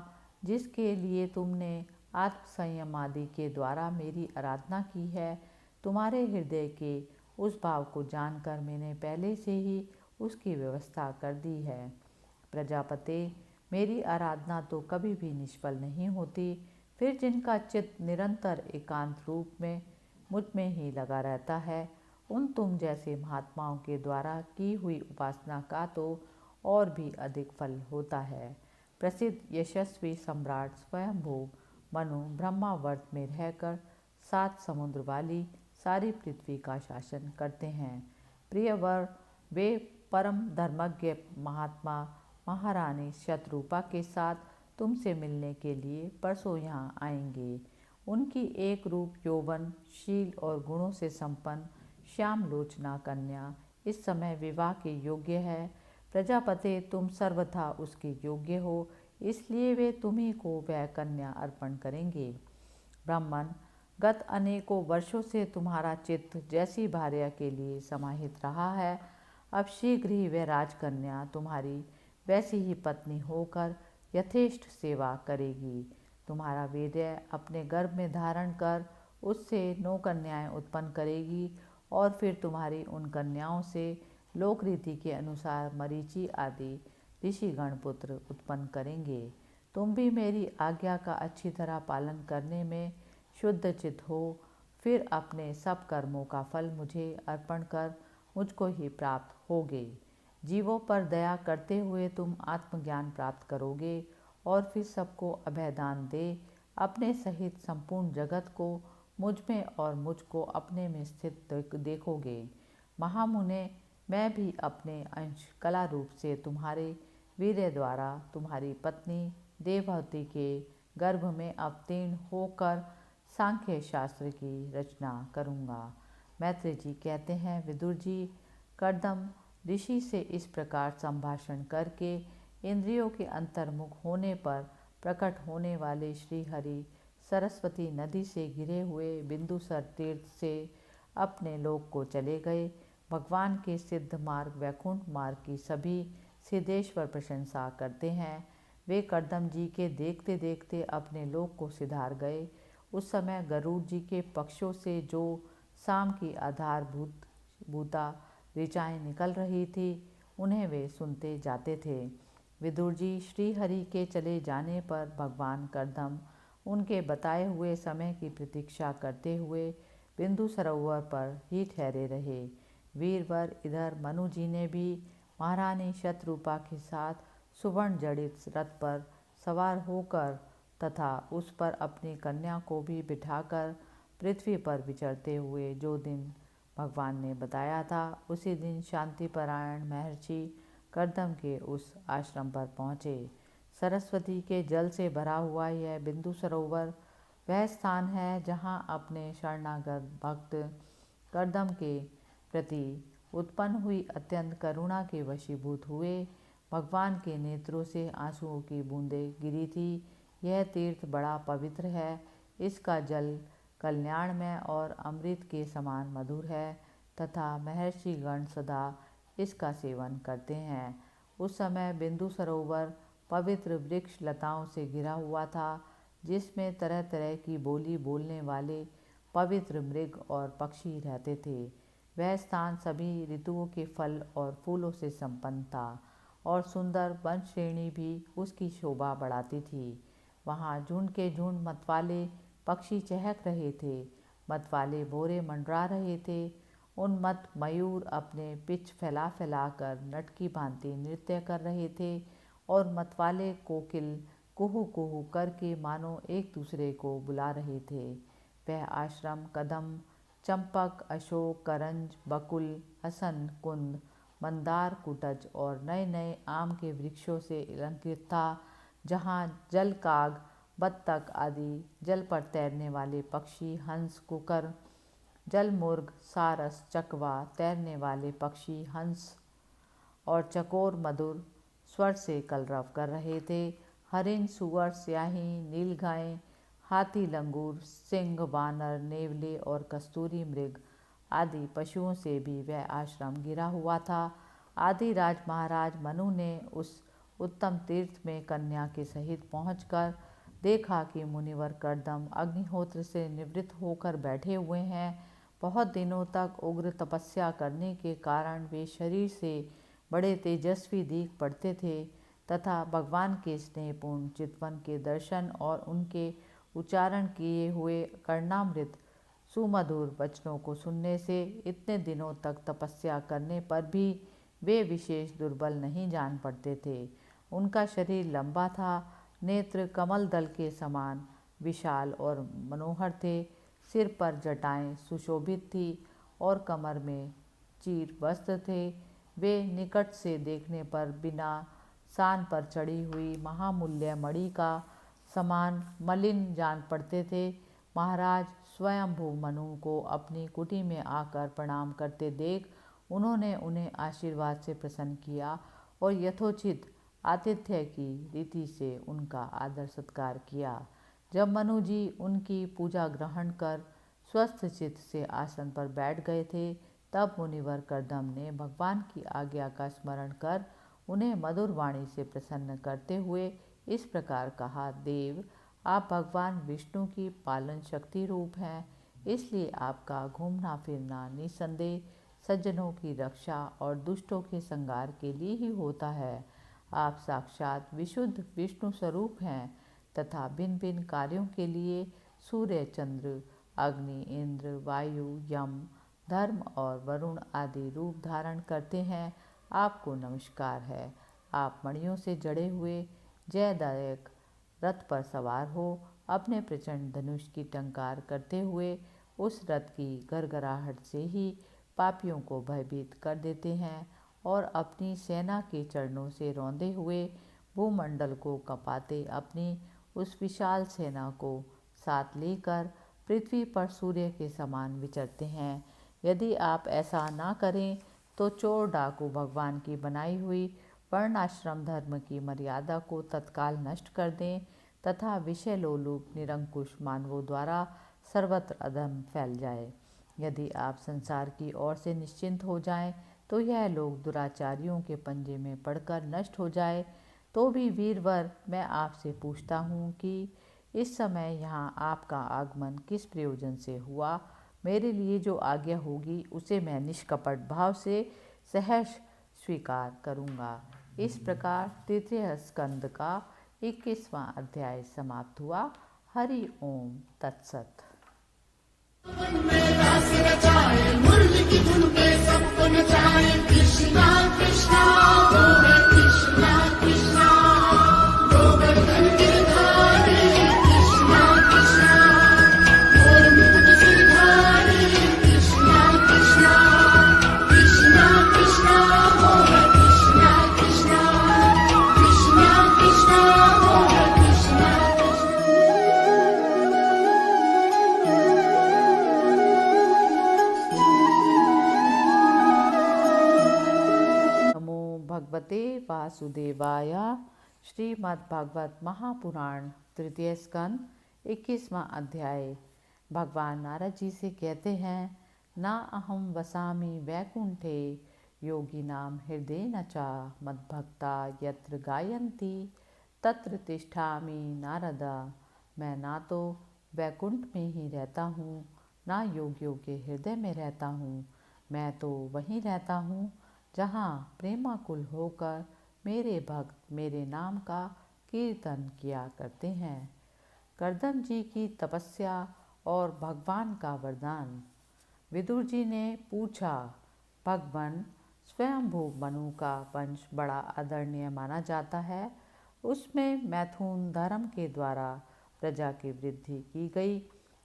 जिसके लिए तुमने आत्मसंयम आदि के द्वारा मेरी आराधना की है, तुम्हारे हृदय के उस भाव को जानकर मैंने पहले से ही उसकी व्यवस्था कर दी है। प्रजापते, मेरी आराधना तो कभी भी निष्फल नहीं होती। फिर जिनका चित्त निरंतर एकांत रूप में मुझ में ही लगा रहता है, उन तुम जैसे महात्माओं के द्वारा की हुई उपासना का तो और भी अधिक फल होता है। प्रसिद्ध यशस्वी सम्राट स्वयंभू मनु ब्रह्मावर्त में रहकर 7 समुद्र वाली सारी पृथ्वी का शासन करते हैं। प्रियवर, वे परम धर्मज्ञ महात्मा महारानी शतरूपा के साथ तुमसे मिलने के लिए परसों यहाँ आएंगे। उनकी एक रूप यौवन शील और गुणों से संपन्न श्याम लोचना कन्या इस समय विवाह के योग्य है। प्रजापते, तुम सर्वथा उसके योग्य हो, इसलिए वे तुम्ही को वह कन्या अर्पण करेंगे। ब्राह्मण, गत अनेकों वर्षों से तुम्हारा चित्त जैसी भार्या के लिए समाहित रहा है, अब शीघ्र ही वह राजकन्या तुम्हारी वैसी ही पत्नी होकर यथेष्ट सेवा करेगी। तुम्हारा वीर्य अपने गर्भ में धारण कर उससे 9 कन्याएं उत्पन्न करेगी और फिर तुम्हारी उन कन्याओं से लोक रीति के अनुसार मरीचि आदि ऋषिगण पुत्र उत्पन्न करेंगे। तुम भी मेरी आज्ञा का अच्छी तरह पालन करने में शुद्ध चित्त हो, फिर अपने सब कर्मों का फल मुझे अर्पण कर मुझको ही प्राप्त होगे। जीवों पर दया करते हुए तुम आत्मज्ञान प्राप्त करोगे और फिर सबको अभयदान दे अपने सहित संपूर्ण जगत को मुझ में और मुझको अपने में स्थित देखोगे। महामुने, मैं भी अपने अंश कला रूप से तुम्हारे वीर्य द्वारा तुम्हारी पत्नी देवहूति के गर्भ में अवतीर्ण होकर सांख्य शास्त्र की रचना करूँगा। मैत्री जी कहते हैं, विदुर जी, कर्दम ऋषि से इस प्रकार संभाषण करके इंद्रियों के अंतर्मुख होने पर प्रकट होने वाले श्री हरि सरस्वती नदी से घिरे हुए बिंदुसर तीर्थ से अपने लोक को चले गए। भगवान के सिद्ध मार्ग वैकुंठ मार्ग की सभी सिद्धेश्वर प्रशंसा करते हैं। वे कर्दम जी के देखते देखते अपने लोक को सिधार गए। उस समय गरुड़ जी के पक्षों से जो शाम की आधारभूता ऋचाएँ निकल रही थी, उन्हें वे सुनते जाते थे। विदुर जी, श्री हरि के चले जाने पर भगवान कर्दम उनके बताए हुए समय की प्रतीक्षा करते हुए बिंदु सरोवर पर ही ठहरे रहे। वीरवर, इधर मनु जी ने भी महारानी शतरूपा के साथ सुवर्ण जड़ित रथ पर सवार होकर तथा उस पर अपनी कन्या को भी बिठाकर पृथ्वी पर विचरते हुए जो दिन भगवान ने बताया था, उसी दिन शांतिपरायण महर्षि कर्दम के उस आश्रम पर पहुँचे। सरस्वती के जल से भरा हुआ यह बिंदु सरोवर वह स्थान है जहाँ अपने शरणागत भक्त कर्दम के प्रति उत्पन्न हुई अत्यंत करुणा के वशीभूत हुए। भगवान के नेत्रों से आंसुओं की बूंदें गिरी थी। यह तीर्थ बड़ा पवित्र है। इसका जल कल्याणमय और अमृत के समान मधुर है तथा महर्षि गण सदा इसका सेवन करते हैं। उस समय बिंदु सरोवर पवित्र वृक्ष लताओं से घिरा हुआ था, जिसमें तरह तरह की बोली बोलने वाले पवित्र मृग और पक्षी रहते थे। वह स्थान सभी ऋतुओं के फल और फूलों से संपन्न था और सुंदर वन श्रेणी भी उसकी शोभा बढ़ाती थी। वहाँ झुंड के झुंड मतवाले पक्षी चहक रहे थे, मतवाले भोरे मंडरा रहे थे। उन मत मयूर अपने पिच फैला फैला कर नट की भांति नृत्य कर रहे थे और मतवाले कोकिल कुहू कुहू करके मानो एक दूसरे को बुला रहे थे। वह आश्रम कदम, चंपक, अशोक, करंज, बकुल, हसन, कुंद, मंदार, कुटज और नए नए आम के वृक्षों से अलंकृत था, जहाँ जलकाग, बत्तख आदि जल पर तैरने वाले पक्षी, हंस, कुकर, जलमुर्ग, सारस, चकवा, तैरने वाले पक्षी, हंस और चकोर मधुर स्वर से कलरव कर रहे थे। हरिण, सुअर, स्याही, नीलगाय, हाथी, लंगूर, सिंह, वानर, नेवले और कस्तूरी मृग आदि पशुओं से भी वह आश्रम घिरा हुआ था। आदि राज महाराज मनु ने उस उत्तम तीर्थ में कन्या के सहित पहुंचकर देखा कि मुनिवर कर्दम अग्निहोत्र से निवृत्त होकर बैठे हुए हैं। बहुत दिनों तक उग्र तपस्या करने के कारण वे शरीर से बड़े तेजस्वी दीख पड़ते थे तथा भगवान के स्नेहपूर्ण चितवन के दर्शन और उनके उच्चारण किए हुए कर्णामृत सुमधुर वचनों को सुनने से इतने दिनों तक तपस्या करने पर भी वे विशेष दुर्बल नहीं जान पड़ते थे। उनका शरीर लंबा था, नेत्र कमल दल के समान विशाल और मनोहर थे, सिर पर जटाएं सुशोभित थी और कमर में चीर वस्त्र थे। वे निकट से देखने पर बिना सान पर चढ़ी हुई महामूल्य मणि का समान मलिन जान पड़ते थे। महाराज स्वयंभू मनु को अपनी कुटी में आकर प्रणाम करते देख उन्होंने उन्हें आशीर्वाद से प्रसन्न किया और यथोचित आतिथ्य की रीति से उनका आदर सत्कार किया। जब मनु जी उनकी पूजा ग्रहण कर स्वस्थ चित्त से आसन पर बैठ गए थे, तब मुनिवर कर्दम ने भगवान की आज्ञा का स्मरण कर उन्हें मधुर वाणी से प्रसन्न करते हुए इस प्रकार कहा, देव, आप भगवान विष्णु की पालन शक्ति रूप हैं, इसलिए आपका घूमना फिरना निसंदेह सज्जनों की रक्षा और दुष्टों के संहार के लिए ही होता है। आप साक्षात विशुद्ध विष्णु स्वरूप हैं तथा भिन्न भिन्न कार्यों के लिए सूर्य, चंद्र, अग्नि, इंद्र, वायु, यम, धर्म और वरुण आदि रूप धारण करते हैं। आपको नमस्कार है। आप मणियों से जड़े हुए जयदायक रथ पर सवार हो अपने प्रचंड धनुष की टंकार करते हुए उस रथ की गरगराहट से ही पापियों को भयभीत कर देते हैं और अपनी सेना के चरणों से रौंदे हुए भूमंडल को कँपाते अपनी उस विशाल सेना को साथ लेकर पृथ्वी पर सूर्य के समान विचरते हैं। यदि आप ऐसा ना करें तो चोर डाकू भगवान की बनाई हुई वर्णाश्रम धर्म की मर्यादा को तत्काल नष्ट कर दें तथा विषय लोलुप निरंकुश मानवों द्वारा सर्वत्र अधर्म फैल जाए। यदि आप संसार की ओर से निश्चिंत हो जाएं तो यह लोग दुराचारियों के पंजे में पड़कर नष्ट हो जाए। तो भी वीरवर, मैं आपसे पूछता हूँ कि इस समय यहाँ आपका आगमन किस प्रयोजन से हुआ। मेरे लिए जो आज्ञा होगी उसे मैं निष्कपट भाव से सहर्ष स्वीकार करूँगा। इस प्रकार तृतीय स्कंद का 21वां अध्याय समाप्त हुआ। हरि ओम तत्सत। रास रचाए मुरली की धुन पे सबको नचाए। कृष्णा कृष्णा वो है कृष्णा कृष्णा, गोवर्धन गिरधारी कृष्णा कृष्णा, मोर मुकुट सिरधारी कृष्णा कृष्णा, कृष्णा कृष्णा वो है कृष्णा कृष्णा, कृष्णा कृष्णा वो है कृष्णा नमो भगवते वासुदेवाय। श्रीमद्भागवत महापुराण तृतीय स्कंद 21वां अध्याय। भगवान नारद जी से कहते हैं, ना अहम वसामि वैकुंठे योगिनाम हृदयेन च मद्भक्ता यत्र गायन्ति तत्र तिष्ठामि नारद। मैं ना तो वैकुंठ में ही रहता हूँ, ना योगियों के हृदय में रहता हूँ। मैं तो वहीं रहता हूँ जहाँ प्रेमाकुल होकर मेरे भक्त मेरे नाम का कीर्तन किया करते हैं। कर्दम जी की तपस्या और भगवान का वरदान। विदुर जी ने पूछा, भगवान, स्वयंभू मनु का वंश बड़ा आदरणीय माना जाता है। उसमें मैथुन धर्म के द्वारा प्रजा की वृद्धि की गई।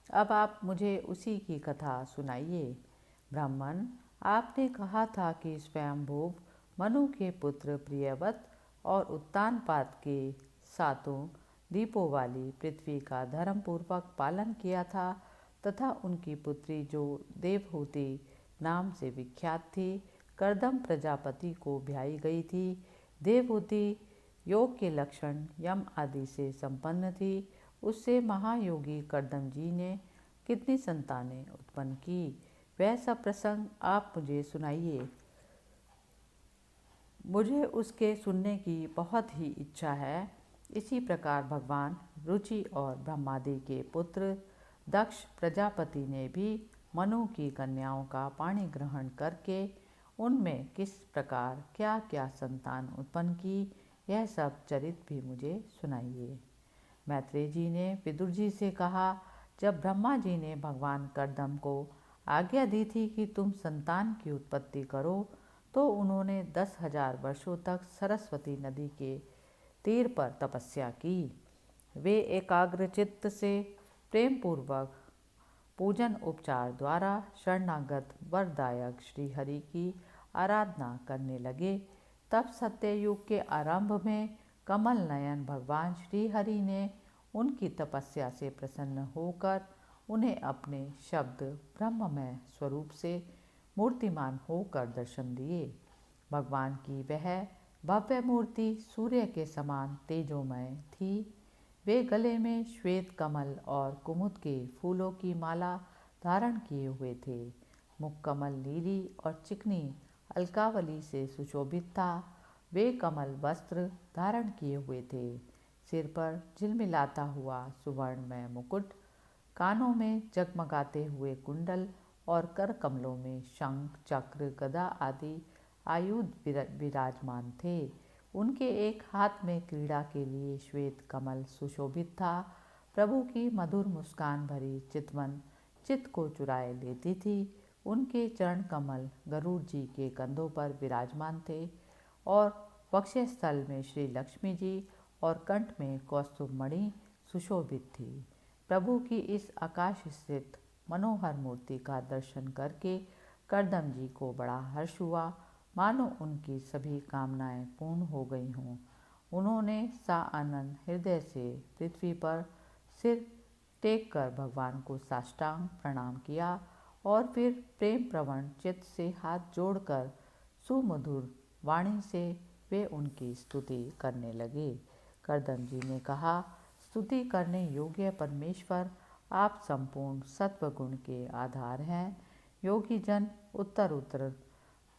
अब आप मुझे उसी की कथा सुनाइए। ब्राह्मण, आपने कहा था कि स्वयंभू मनु के पुत्र प्रियवत और उत्तानपाद के सातों दीपों वाली पृथ्वी का धर्मपूर्वक पालन किया था तथा उनकी पुत्री जो देवहूति नाम से विख्यात थी, कर्दम प्रजापति को ब्याही गई थी। देवहूति योग के लक्षण यम आदि से संपन्न थी। उससे महायोगी कर्दम जी ने कितनी संतानें उत्पन्न की, वह सब प्रसंग आप मुझे सुनाइए। मुझे उसके सुनने की बहुत ही इच्छा है। इसी प्रकार भगवान रुचि और ब्रह्मादि के पुत्र दक्ष प्रजापति ने भी मनु की कन्याओं का पाणी ग्रहण करके उनमें किस प्रकार क्या क्या संतान उत्पन्न की, यह सब चरित भी मुझे सुनाइए। मैत्रेय जी ने विदुर जी से कहा, जब ब्रह्मा जी ने भगवान कर्दम को आज्ञा दी थी कि तुम संतान की उत्पत्ति करो, तो उन्होंने 10,000 वर्षों तक सरस्वती नदी के तीर पर तपस्या की। वे एकाग्र चित्त से प्रेम पूर्वक पूजन उपचार द्वारा शरणागत वरदायक श्री हरि की आराधना करने लगे। तब सत्ययुग के आरंभ में कमल नयन भगवान श्री हरि ने उनकी तपस्या से प्रसन्न होकर उन्हें अपने शब्द ब्रह्ममय स्वरूप से मूर्तिमान होकर दर्शन दिए। भगवान की वह भव्य मूर्ति सूर्य के समान तेजोमय थी। वे गले में श्वेत कमल और कुमुद के फूलों की माला धारण किए हुए थे। मुख कमल नीली और चिकनी अलकावली से सुशोभित था। वे कमल वस्त्र धारण किए हुए थे। सिर पर झिलमिलाता हुआ सुवर्णमय मुकुट, कानों में जगमगाते हुए कुंडल और कर कमलों में शंख, चक्र, गदा आदि आयुध विराजमान थे। उनके एक हाथ में क्रीड़ा के लिए श्वेत कमल सुशोभित था। प्रभु की मधुर मुस्कान भरी चितवन चित्त को चुराए लेती थी। उनके चरण कमल गरुड़ जी के कंधों पर विराजमान थे और वक्षस्थल में श्री लक्ष्मी जी और कंठ में कौस्तुभ मणि सुशोभित थी। प्रभु की इस आकाश स्थित मनोहर मूर्ति का दर्शन करके करदम जी को बड़ा हर्ष हुआ, मानो उनकी सभी कामनाएं पूर्ण हो गई हों। उन्होंने साआनंद हृदय से पृथ्वी पर सिर टेक कर भगवान को साष्टांग प्रणाम किया और फिर प्रेम प्रवण चित्त से हाथ जोड़कर सुमधुर वाणी से वे उनकी स्तुति करने लगे। करदम जी ने कहा, स्तुति करने योग्य परमेश्वर, आप संपूर्ण सत्वगुण के आधार हैं। योगी जन उत्तर उत्तर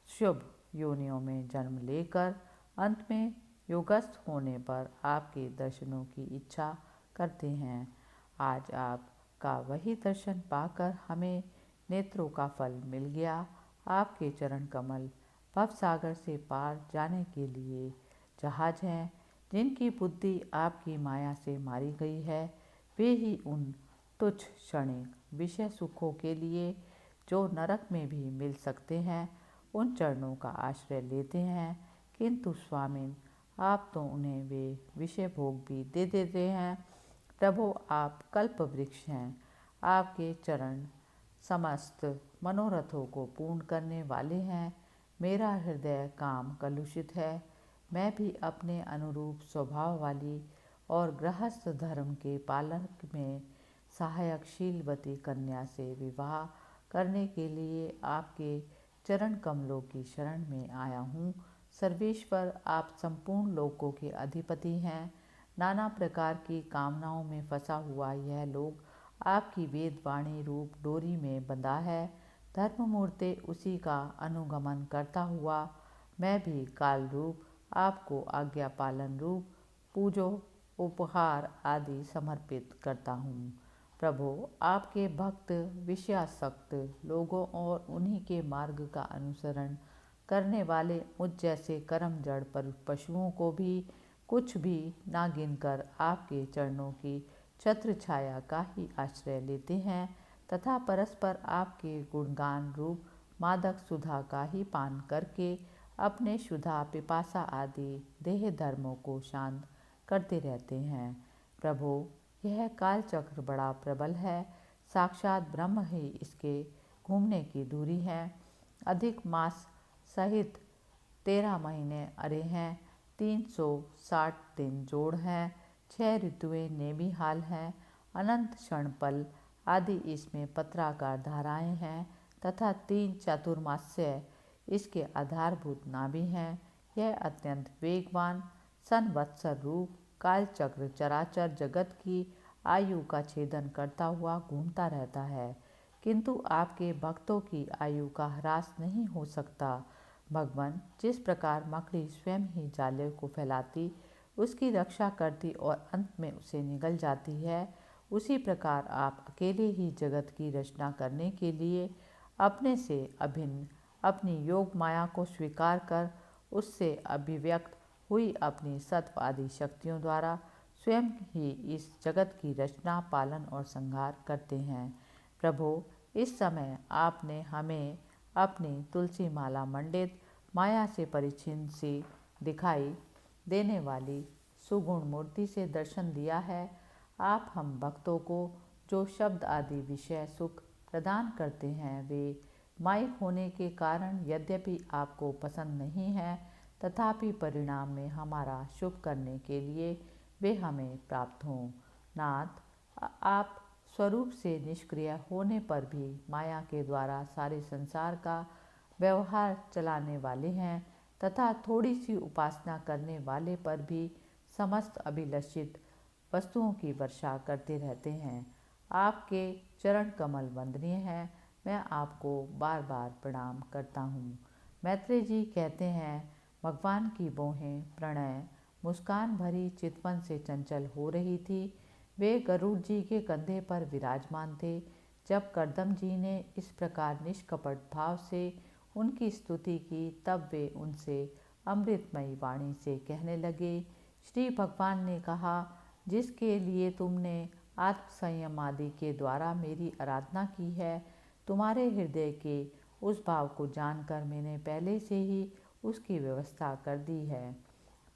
शुभ योनियों में जन्म लेकर अंत में योगस्थ होने पर आपके दर्शनों की इच्छा करते हैं। आज आपका वही दर्शन पाकर हमें नेत्रों का फल मिल गया। आपके चरण कमल भवसागर से पार जाने के लिए जहाज हैं। जिनकी बुद्धि आपकी माया से मारी गई है, वे ही उन तुच्छ क्षणिक विषय सुखों के लिए जो नरक में भी मिल सकते हैं, उन चरणों का आश्रय लेते हैं। किंतु स्वामिन, आप तो उन्हें वे विषय भोग भी दे देते हैं। प्रभु, आप कल्प वृक्ष हैं। आपके चरण समस्त मनोरथों को पूर्ण करने वाले हैं। मेरा हृदय काम कलुषित है। मैं भी अपने अनुरूप स्वभाव वाली और गृहस्थ धर्म के पालन में सहायक शीलवती कन्या से विवाह करने के लिए आपके चरण कमलों की शरण में आया हूँ। सर्वेश्वर, आप संपूर्ण लोकों के अधिपति हैं। नाना प्रकार की कामनाओं में फंसा हुआ यह लोक आपकी वेदवाणी रूप डोरी में बंधा है। धर्ममूर्ते उसी का अनुगमन करता हुआ मैं भी काल रूप आपको आज्ञा पालन रूप पूजो उपहार आदि समर्पित करता हूँ। प्रभु, आपके भक्त विषयासक्त लोगों और उन्हीं के मार्ग का अनुसरण करने वाले मुझ जैसे कर्म जड़ पर पशुओं को भी कुछ भी ना गिनकर आपके चरणों की छत्र छाया का ही आश्रय लेते हैं तथा परस्पर आपके गुणगान रूप मादक सुधा का ही पान करके अपने क्षुधा पिपासा आदि देह धर्मों को शांत करते रहते हैं। प्रभु, यह काल चक्र बड़ा प्रबल है। साक्षात ब्रह्म ही इसके घूमने की दूरी है। अधिक मास सहित 13 महीने अरे हैं। 360 दिन जोड़ हैं। 6 ऋतुएं नेमी हाल हैं। अनंत क्षणपल आदि इसमें पत्राकार धाराएं हैं तथा 3 चातुर्मास्य इसके आधारभूत नाभि हैं। यह अत्यंत वेगवान संवत्सर रूप कालचक्र चराचर जगत की आयु का छेदन करता हुआ घूमता रहता है, किंतु आपके भक्तों की आयु का ह्रास नहीं हो सकता। भगवान, जिस प्रकार मकड़ी स्वयं ही जाले को फैलाती, उसकी रक्षा करती और अंत में उसे निगल जाती है, उसी प्रकार आप अकेले ही जगत की रचना करने के लिए अपने से अभिन्न अपनी योग माया को स्वीकार कर उससे अभिव्यक्त हुई अपनी सत्व आदि शक्तियों द्वारा स्वयं ही इस जगत की रचना, पालन और संहार करते हैं। प्रभु, इस समय आपने हमें अपनी तुलसी माला मंडित माया से परिच्छिन्न सी दिखाई देने वाली सुगुण मूर्ति से दर्शन दिया है। आप हम भक्तों को जो शब्द आदि विषय सुख प्रदान करते हैं, वे माइक होने के कारण यद्यपि आपको पसंद नहीं है, तथापि परिणाम में हमारा शुभ करने के लिए वे हमें प्राप्त हों। नाथ, आप स्वरूप से निष्क्रिय होने पर भी माया के द्वारा सारे संसार का व्यवहार चलाने वाले हैं तथा थोड़ी सी उपासना करने वाले पर भी समस्त अभिलषित वस्तुओं की वर्षा करते रहते हैं। आपके चरण कमल वंदनीय हैं, मैं आपको बार बार प्रणाम करता हूँ। मैत्रेय जी कहते हैं, भगवान की भौहें प्रणय मुस्कान भरी चितवन से चंचल हो रही थी। वे गरुड़ जी के कंधे पर विराजमान थे। जब कर्दम जी ने इस प्रकार निष्कपट भाव से उनकी स्तुति की, तब वे उनसे अमृतमयी वाणी से कहने लगे। श्री भगवान ने कहा, जिसके लिए तुमने आत्मसंयम आदि के द्वारा मेरी आराधना की है, तुम्हारे हृदय के उस भाव को जानकर मैंने पहले से ही उसकी व्यवस्था कर दी है।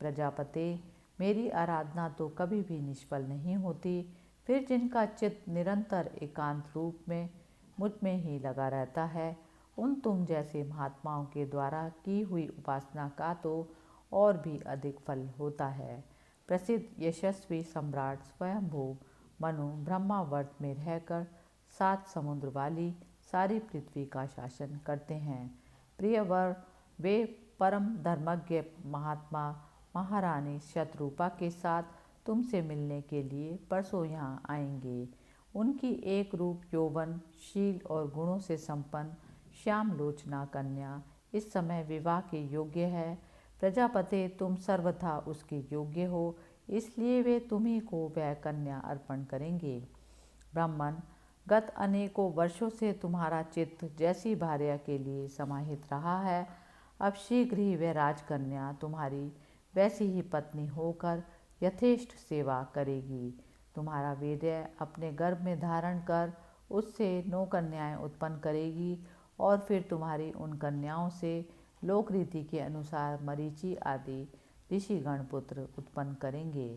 प्रजापते, मेरी आराधना तो कभी भी निष्फल नहीं होती, फिर जिनका चित्त निरंतर एकांत रूप में मुझ में ही लगा रहता है, उन तुम जैसे महात्माओं के द्वारा की हुई उपासना का तो और भी अधिक फल होता है। प्रसिद्ध यशस्वी सम्राट स्वयंभू मनु ब्रह्मावर्त में रहकर 7 समुद्र वाली सारी पृथ्वी का शासन करते हैं। प्रियवर, वे परम धर्मज्ञ महात्मा महारानी शतरूपा के साथ तुमसे मिलने के लिए परसों यहाँ आएंगे। उनकी एक रूप यौवन शील और गुणों से संपन्न श्याम लोचना कन्या इस समय विवाह के योग्य है। प्रजापते, तुम सर्वथा उसके योग्य हो, इसलिए वे तुम्ही को वह कन्या अर्पण करेंगे। ब्राह्मण, गत अनेकों वर्षों से तुम्हारा चित्त जैसी भार्या के लिए समाहित रहा है, अब शीघ्र ही वह राजकन्या तुम्हारी वैसी ही पत्नी होकर यथेष्ट सेवा करेगी। तुम्हारा वीर्य अपने गर्भ में धारण कर उससे 9 कन्याएं उत्पन्न करेगी और फिर तुम्हारी उन कन्याओं से लोक रीति के अनुसार मरीचि आदि ऋषिगण पुत्र उत्पन्न करेंगे।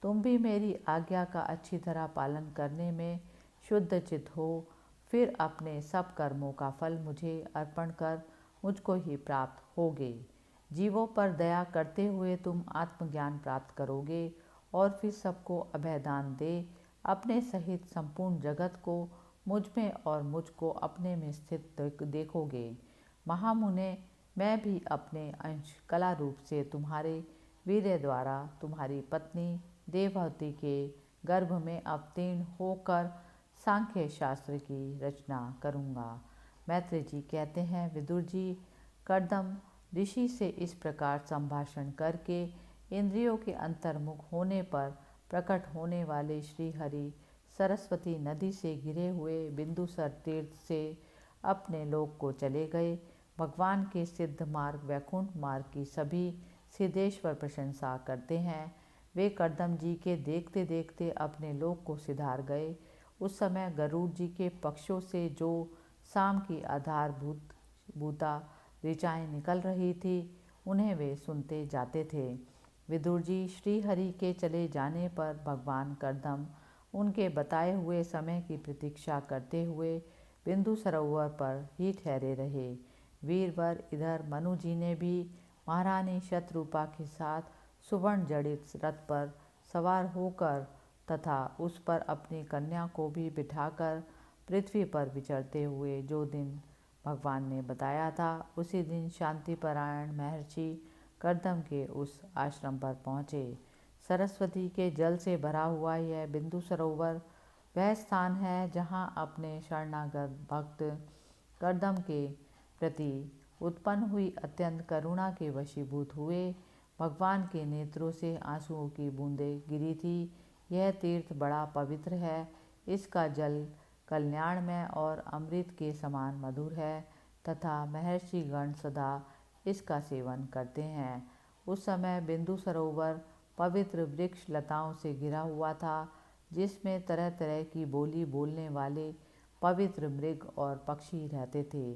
तुम भी मेरी आज्ञा का अच्छी तरह पालन करने में शुद्ध चित हो, फिर अपने सब कर्मों का फल मुझे अर्पण कर मुझको ही प्राप्त होगे। जीवों पर दया करते हुए तुम आत्मज्ञान प्राप्त करोगे और फिर सबको अभयदान दे अपने सहित संपूर्ण जगत को मुझ में और मुझको अपने में स्थित देखोगे। महामुने, मैं भी अपने अंश कला रूप से तुम्हारे वीर्य द्वारा तुम्हारी पत्नी देवहूति के गर्भ में अवतीर्ण होकर सांख्य शास्त्र की रचना करूँगा। मैत्रेय जी कहते हैं, विदुर जी, कर्दम ऋषि से इस प्रकार संभाषण करके इंद्रियों के अंतर्मुख होने पर प्रकट होने वाले श्री हरि सरस्वती नदी से घिरे हुए बिंदुसर तीर्थ से अपने लोक को चले गए। भगवान के सिद्ध मार्ग वैकुंठ मार्ग की सभी सिद्धेश्वर प्रशंसा करते हैं। वे कर्दम जी के देखते देखते अपने लोक को सिधार गए। उस समय गरुड़ जी के पक्षों से जो शाम की आधारभूता ऋचाएँ निकल रही थी, उन्हें वे सुनते जाते थे। विदुर जी, श्री हरि के चले जाने पर भगवान कर्दम उनके बताए हुए समय की प्रतीक्षा करते हुए बिंदु सरोवर पर ही ठहरे रहे। वीरवर, इधर मनु जी ने भी महारानी शतरूपा के साथ सुवर्ण जड़ित रथ पर सवार होकर तथा उस पर अपनी कन्या को भी बिठाकर पृथ्वी पर विचरते हुए जो दिन भगवान ने बताया था, उसी दिन शांतिपरायण महर्षि कर्दम के उस आश्रम पर पहुँचे। सरस्वती के जल से भरा हुआ यह बिंदु सरोवर वह स्थान है जहाँ अपने शरणागत भक्त कर्दम के प्रति उत्पन्न हुई अत्यंत करुणा के वशीभूत हुए। भगवान के नेत्रों से आंसुओं की बूंदें गिरी थी। यह तीर्थ बड़ा पवित्र है, इसका जल कल्याणमय और अमृत के समान मधुर है तथा महर्षि गण सदा इसका सेवन करते हैं। उस समय बिंदु सरोवर पवित्र वृक्ष लताओं से घिरा हुआ था, जिसमें तरह तरह की बोली बोलने वाले पवित्र मृग और पक्षी रहते थे।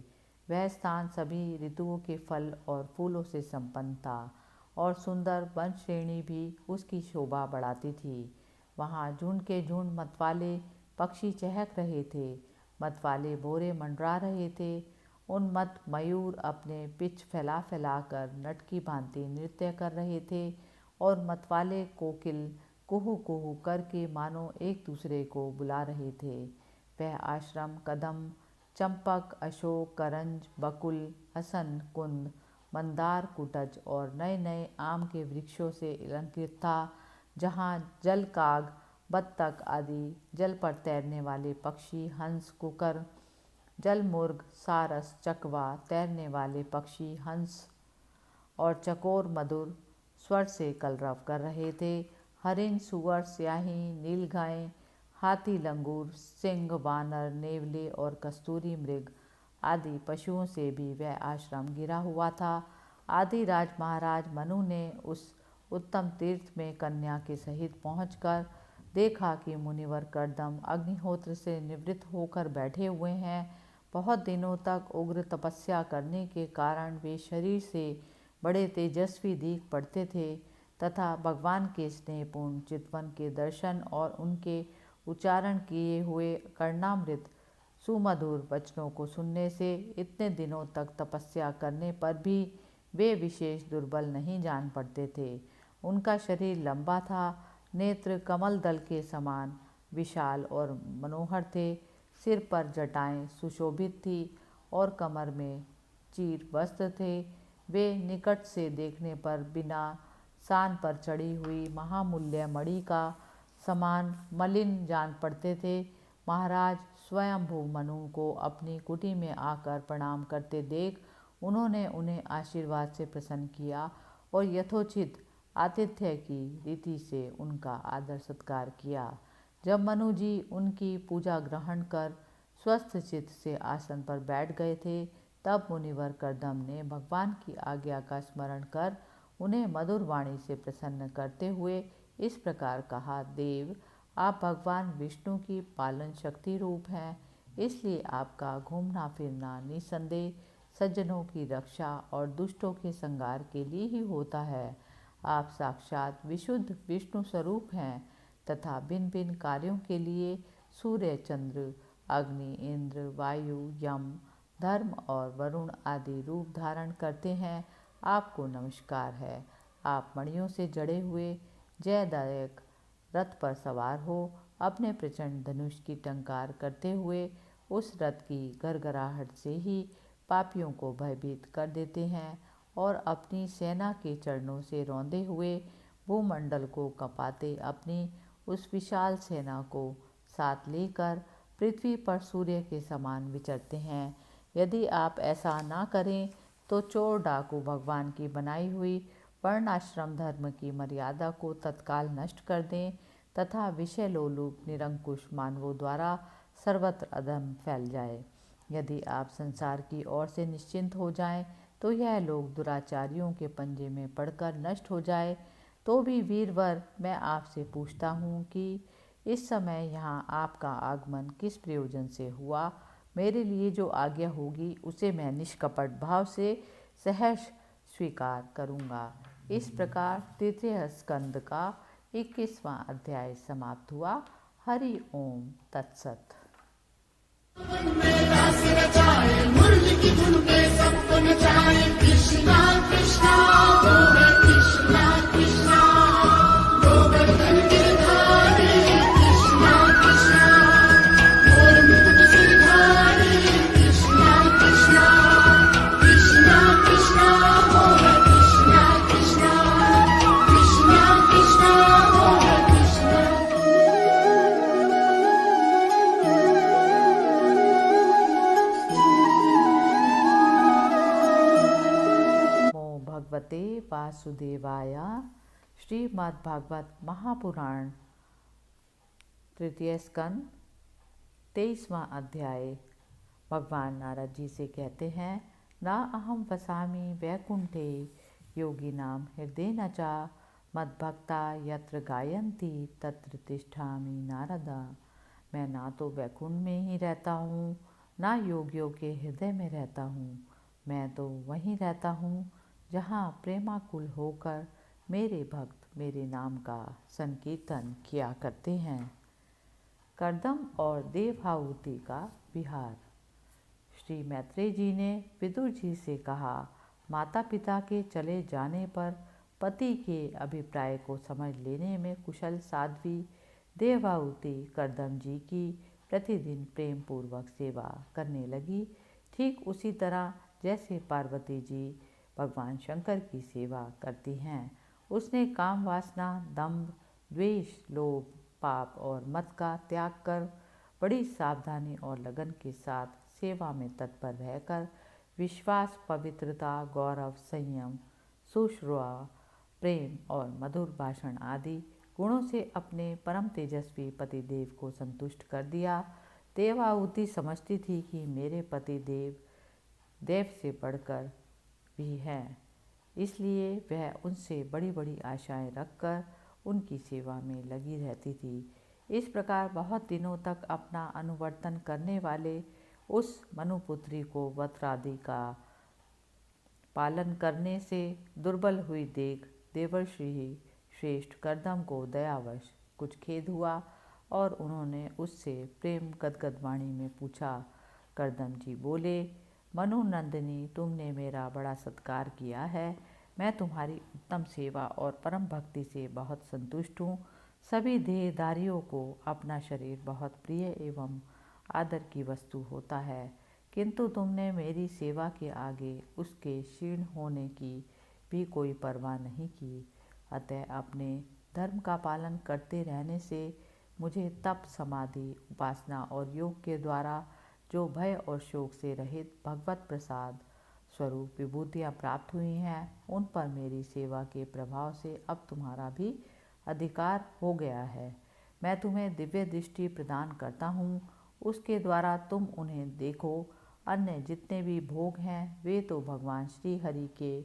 वह स्थान सभी ऋतुओं के फल और फूलों से संपन्न था और सुंदर वन श्रेणी भी उसकी शोभा बढ़ाती थी। वहाँ झुंड के झुंड मतवाले पक्षी चहक रहे थे, मतवाले भोरे मंडरा रहे थे। उन मत मयूर अपने पिच फैला फैला कर नट की भांति नृत्य कर रहे थे और मतवाले कोकिल कुहू कुहू करके मानो एक दूसरे को बुला रहे थे। वह आश्रम कदम चंपक, अशोक, करंज, बकुल, हसन, कुंद, मंदार, कुटज और नए नए आम के वृक्षों से अलंकृत था, जहाँ जलकाग, बत्तख आदि जल पर तैरने वाले पक्षी, हंस, कुकर, जलमुर्ग, सारस, चकवा, तैरने वाले पक्षी, हंस और चकोर मधुर स्वर से कलरव कर रहे थे। हरिण, सुअर, स्याही, नीलगाय, हाथी, लंगूर, सिंह, वानर, नेवले और कस्तूरी मृग आदि पशुओं से भी वह आश्रम घिरा हुआ था। आदिराज महाराज मनु ने उस उत्तम तीर्थ में कन्या के सहित पहुंचकर देखा कि मुनिवर कर्दम अग्निहोत्र से निवृत्त होकर बैठे हुए हैं। बहुत दिनों तक उग्र तपस्या करने के कारण वे शरीर से बड़े तेजस्वी दिख पड़ते थे तथा भगवान के स्नेहपूर्ण चितवन के दर्शन और उनके उच्चारण किए हुए कर्णामृत सुमधुर वचनों को सुनने से इतने दिनों तक तपस्या करने पर भी वे विशेष दुर्बल नहीं जान पड़ते थे। उनका शरीर लंबा था, नेत्र कमल दल के समान विशाल और मनोहर थे, सिर पर जटाएं सुशोभित थी और कमर में चीर वस्त्र थे। वे निकट से देखने पर बिना सान पर चढ़ी हुई महामूल्य मणि का समान मलिन जान पड़ते थे। महाराज स्वयंभू मनु को अपनी कुटी में आकर प्रणाम करते देख उन्होंने उन्हें आशीर्वाद से प्रसन्न किया और यथोचित आतिथ्य की रीति से उनका आदर सत्कार किया। जब मनु जी उनकी पूजा ग्रहण कर स्वस्थ चित्त से आसन पर बैठ गए थे, तब मुनिवर कर्दम ने भगवान की आज्ञा का स्मरण कर उन्हें मधुर वाणी से प्रसन्न करते हुए इस प्रकार कहा, देव, आप भगवान विष्णु की पालन शक्ति रूप हैं, इसलिए आपका घूमना फिरना निसंदेह सज्जनों की रक्षा और दुष्टों के संहार के लिए ही होता है। आप साक्षात विशुद्ध विष्णु स्वरूप हैं तथा भिन्न भिन्न कार्यों के लिए सूर्य, चंद्र, अग्नि, इंद्र, वायु, यम, धर्म और वरुण आदि रूप धारण करते हैं। आपको नमस्कार है। आप मणियों से जड़े हुए जयदायक रथ पर सवार हो अपने प्रचंड धनुष की टंकार करते हुए उस रथ की गरगराहट से ही पापियों को भयभीत कर देते हैं और अपनी सेना के चरणों से रौंदे हुए भूमंडल को कँपाते अपनी उस विशाल सेना को साथ लेकर पृथ्वी पर सूर्य के समान विचरते हैं। यदि आप ऐसा ना करें तो चोर डाकू भगवान की बनाई हुई वर्णाश्रम धर्म की मर्यादा को तत्काल नष्ट कर दें तथा विषय लोलुप निरंकुश मानवों द्वारा सर्वत्र अधर्म फैल जाए। यदि आप संसार की ओर से निश्चिंत हो जाएं तो यह लोग दुराचारियों के पंजे में पड़कर नष्ट हो जाए। तो भी वीरवर, मैं आपसे पूछता हूँ कि इस समय यहाँ आपका आगमन किस प्रयोजन से हुआ। मेरे लिए जो आज्ञा होगी उसे मैं निष्कपट भाव से सहर्ष स्वीकार करूँगा। इस प्रकार तृतीय स्कंद का 21वां अध्याय समाप्त हुआ। हरि ओम तत्सत। दास रचाए मुरली की धुन पे सबको नचाए। कृष्णा कृष्णा वो है कृष्णा कृष्णा, गोवर्धन गिरधारी कृष्णा कृष्णा, मोर मुकुट सिरधारी कृष्णा कृष्णा, कृष्णा कृष्णा वो है कृष्णा कृष्णा, कृष्णा कृष्णा वो है कृष्णा। भगवते वासुदेवाय। श्रीमद्भागवत महापुराण तृतीय स्कंद 23वां अध्याय। भगवान नारद जी से कहते हैं, ना अहम वसामि वैकुंठे योगिनां हृदयेन च मद्भक्ता यत्र गायन्ति तत्र तिष्ठामि नारद। मैं ना तो वैकुंठ में ही रहता हूँ, ना योगियों के हृदय में रहता हूँ। मैं तो वहीं रहता हूँ जहाँ प्रेमाकुल होकर मेरे भक्त मेरे नाम का संकीर्तन किया करते हैं। कर्दम और देवहूति का विहार। श्री मैत्रेय जी ने विदुर जी से कहा, माता पिता के चले जाने पर पति के अभिप्राय को समझ लेने में कुशल साध्वी देवहूति कर्दम जी की प्रतिदिन प्रेम पूर्वक सेवा करने लगी, ठीक उसी तरह जैसे पार्वती जी भगवान शंकर की सेवा करती हैं। उसने काम वासना, दंभ, द्वेष, लोभ, पाप और मत का त्याग कर बड़ी सावधानी और लगन के साथ सेवा में तत्पर रहकर विश्वास, पवित्रता, गौरव, संयम, सुश्रुआ, प्रेम और मधुर भाषण आदि गुणों से अपने परम तेजस्वी पतिदेव को संतुष्ट कर दिया। देवाहुति समझती थी कि मेरे पति देव से बढ़कर भी हैं, इसलिए वह उनसे बड़ी बड़ी आशाएं रखकर उनकी सेवा में लगी रहती थी। इस प्रकार बहुत दिनों तक अपना अनुवर्तन करने वाले उस मनुपुत्री को वत्रादि का पालन करने से दुर्बल हुई देख देवर्षि श्रेष्ठ कर्दम को दयावश कुछ खेद हुआ और उन्होंने उससे प्रेम गदगद वाणी में पूछा। कर्दम जी बोले, मनुनंदिनी, तुमने मेरा बड़ा सत्कार किया है। मैं तुम्हारी उत्तम सेवा और परम भक्ति से बहुत संतुष्ट हूँ। सभी देहधारियों को अपना शरीर बहुत प्रिय एवं आदर की वस्तु होता है, किंतु तुमने मेरी सेवा के आगे उसके क्षीण होने की भी कोई परवाह नहीं की। अतः अपने धर्म का पालन करते रहने से मुझे तप, समाधि, उपासना और योग के द्वारा जो भय और शोक से रहित भगवत प्रसाद स्वरूप विभूतियाँ प्राप्त हुई हैं, उन पर मेरी सेवा के प्रभाव से अब तुम्हारा भी अधिकार हो गया है। मैं तुम्हें दिव्य दृष्टि प्रदान करता हूँ, उसके द्वारा तुम उन्हें देखो। अन्य जितने भी भोग हैं वे तो भगवान श्री हरि के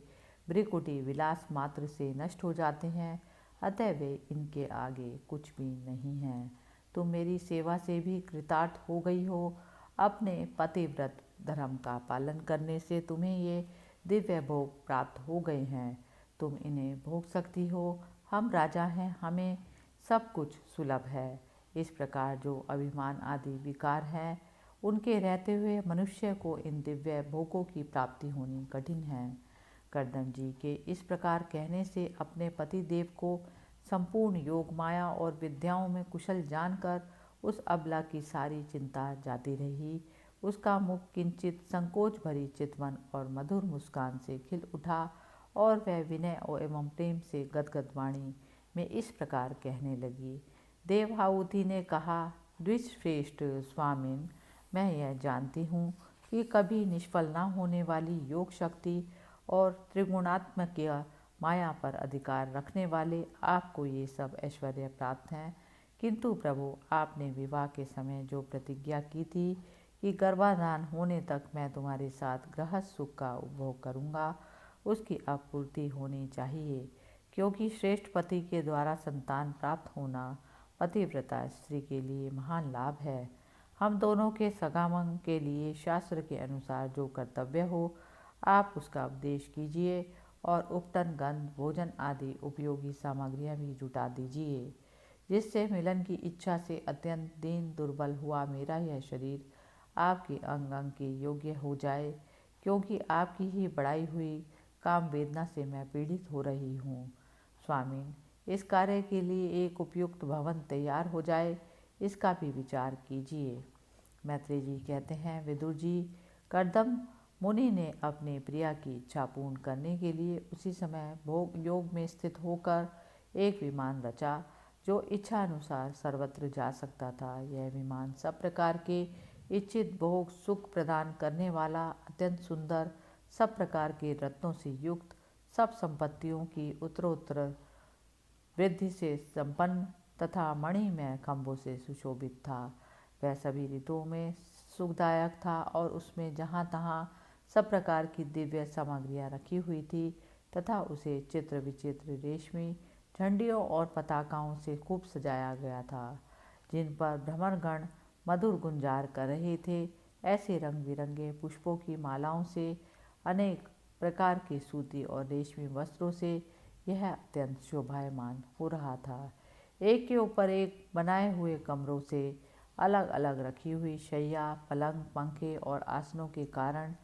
भ्रिकुटी विलास मात्र से नष्ट हो जाते हैं, अतः वे इनके आगे कुछ भी नहीं हैं। तुम मेरी सेवा से भी कृतार्थ हो गई हो। अपने पतिव्रत धर्म का पालन करने से तुम्हें ये दिव्य भोग प्राप्त हो गए हैं, तुम इन्हें भोग सकती हो। हम राजा हैं, हमें सब कुछ सुलभ है। इस प्रकार जो अभिमान आदि विकार हैं, उनके रहते हुए मनुष्य को इन दिव्य भोगों की प्राप्ति होनी कठिन है। कर्दम जी के इस प्रकार कहने से अपने पति देव को संपूर्ण योग, माया और विद्याओं में कुशल जानकर उस अबला की सारी चिंता जाती रही। उसका मुख किंचित संकोच भरी चितवन और मधुर मुस्कान से खिल उठा और वह विनय एवं प्रेम से गदगद वाणी में इस प्रकार कहने लगी। देवहाउति ने कहा, द्विजश्रेष्ठ स्वामिन, मैं यह जानती हूँ कि कभी निष्फल न होने वाली योग शक्ति और त्रिगुणात्मक माया पर अधिकार रखने वाले आपको ये सब ऐश्वर्य प्राप्त हैं, किंतु प्रभु, आपने विवाह के समय जो प्रतिज्ञा की थी कि गर्भाधान होने तक मैं तुम्हारे साथ गृहस्थ सुख का उपभोग करूँगा, उसकी अब पूर्ति होनी चाहिए, क्योंकि श्रेष्ठ पति के द्वारा संतान प्राप्त होना पतिव्रता स्त्री के लिए महान लाभ है। हम दोनों के सगामंग के लिए शास्त्र के अनुसार जो कर्तव्य हो, आप उसका उपदेश कीजिए और उपटन, गंध, भोजन आदि उपयोगी सामग्रियाँ भी जुटा दीजिए, जिससे मिलन की इच्छा से अत्यंत दीन दुर्बल हुआ मेरा यह शरीर आपकी अंग अंग के योग्य हो जाए, क्योंकि आपकी ही बढ़ाई हुई काम वेदना से मैं पीड़ित हो रही हूँ। स्वामिन, इस कार्य के लिए एक उपयुक्त भवन तैयार हो जाए, इसका भी विचार कीजिए। मैत्रेय जी कहते हैं, विदुर जी, कर्दम मुनि ने अपने प्रिया की इच्छा पूर्ण करने के लिए उसी समय भोग योग में स्थित होकर एक विमान रचा, जो इच्छा अनुसार सर्वत्र जा सकता था। यह विमान सब प्रकार के इच्छित भोग सुख प्रदान करने वाला, अत्यंत सुंदर, सब प्रकार के रत्नों से युक्त, सब संपत्तियों की उत्तरोत्तर वृद्धि से संपन्न तथा मणिमय खंभों से सुशोभित था। वह सभी ऋतुओं में सुखदायक था और उसमें जहाँ तहाँ सब प्रकार की दिव्य सामग्रियाँ रखी हुई थी तथा उसे चित्र विचित्र रेशमी झंडियों और पताकाओं से खूब सजाया गया था, जिन पर भ्रमरगण मधुर गुंजार कर रहे थे। ऐसे रंग बिरंगे पुष्पों की मालाओं से, अनेक प्रकार के सूती और रेशमी वस्त्रों से यह अत्यंत शोभायमान हो रहा था। एक के ऊपर एक बनाए हुए कमरों से अलग अलग रखी हुई शैया, पलंग, पंखे और आसनों के कारण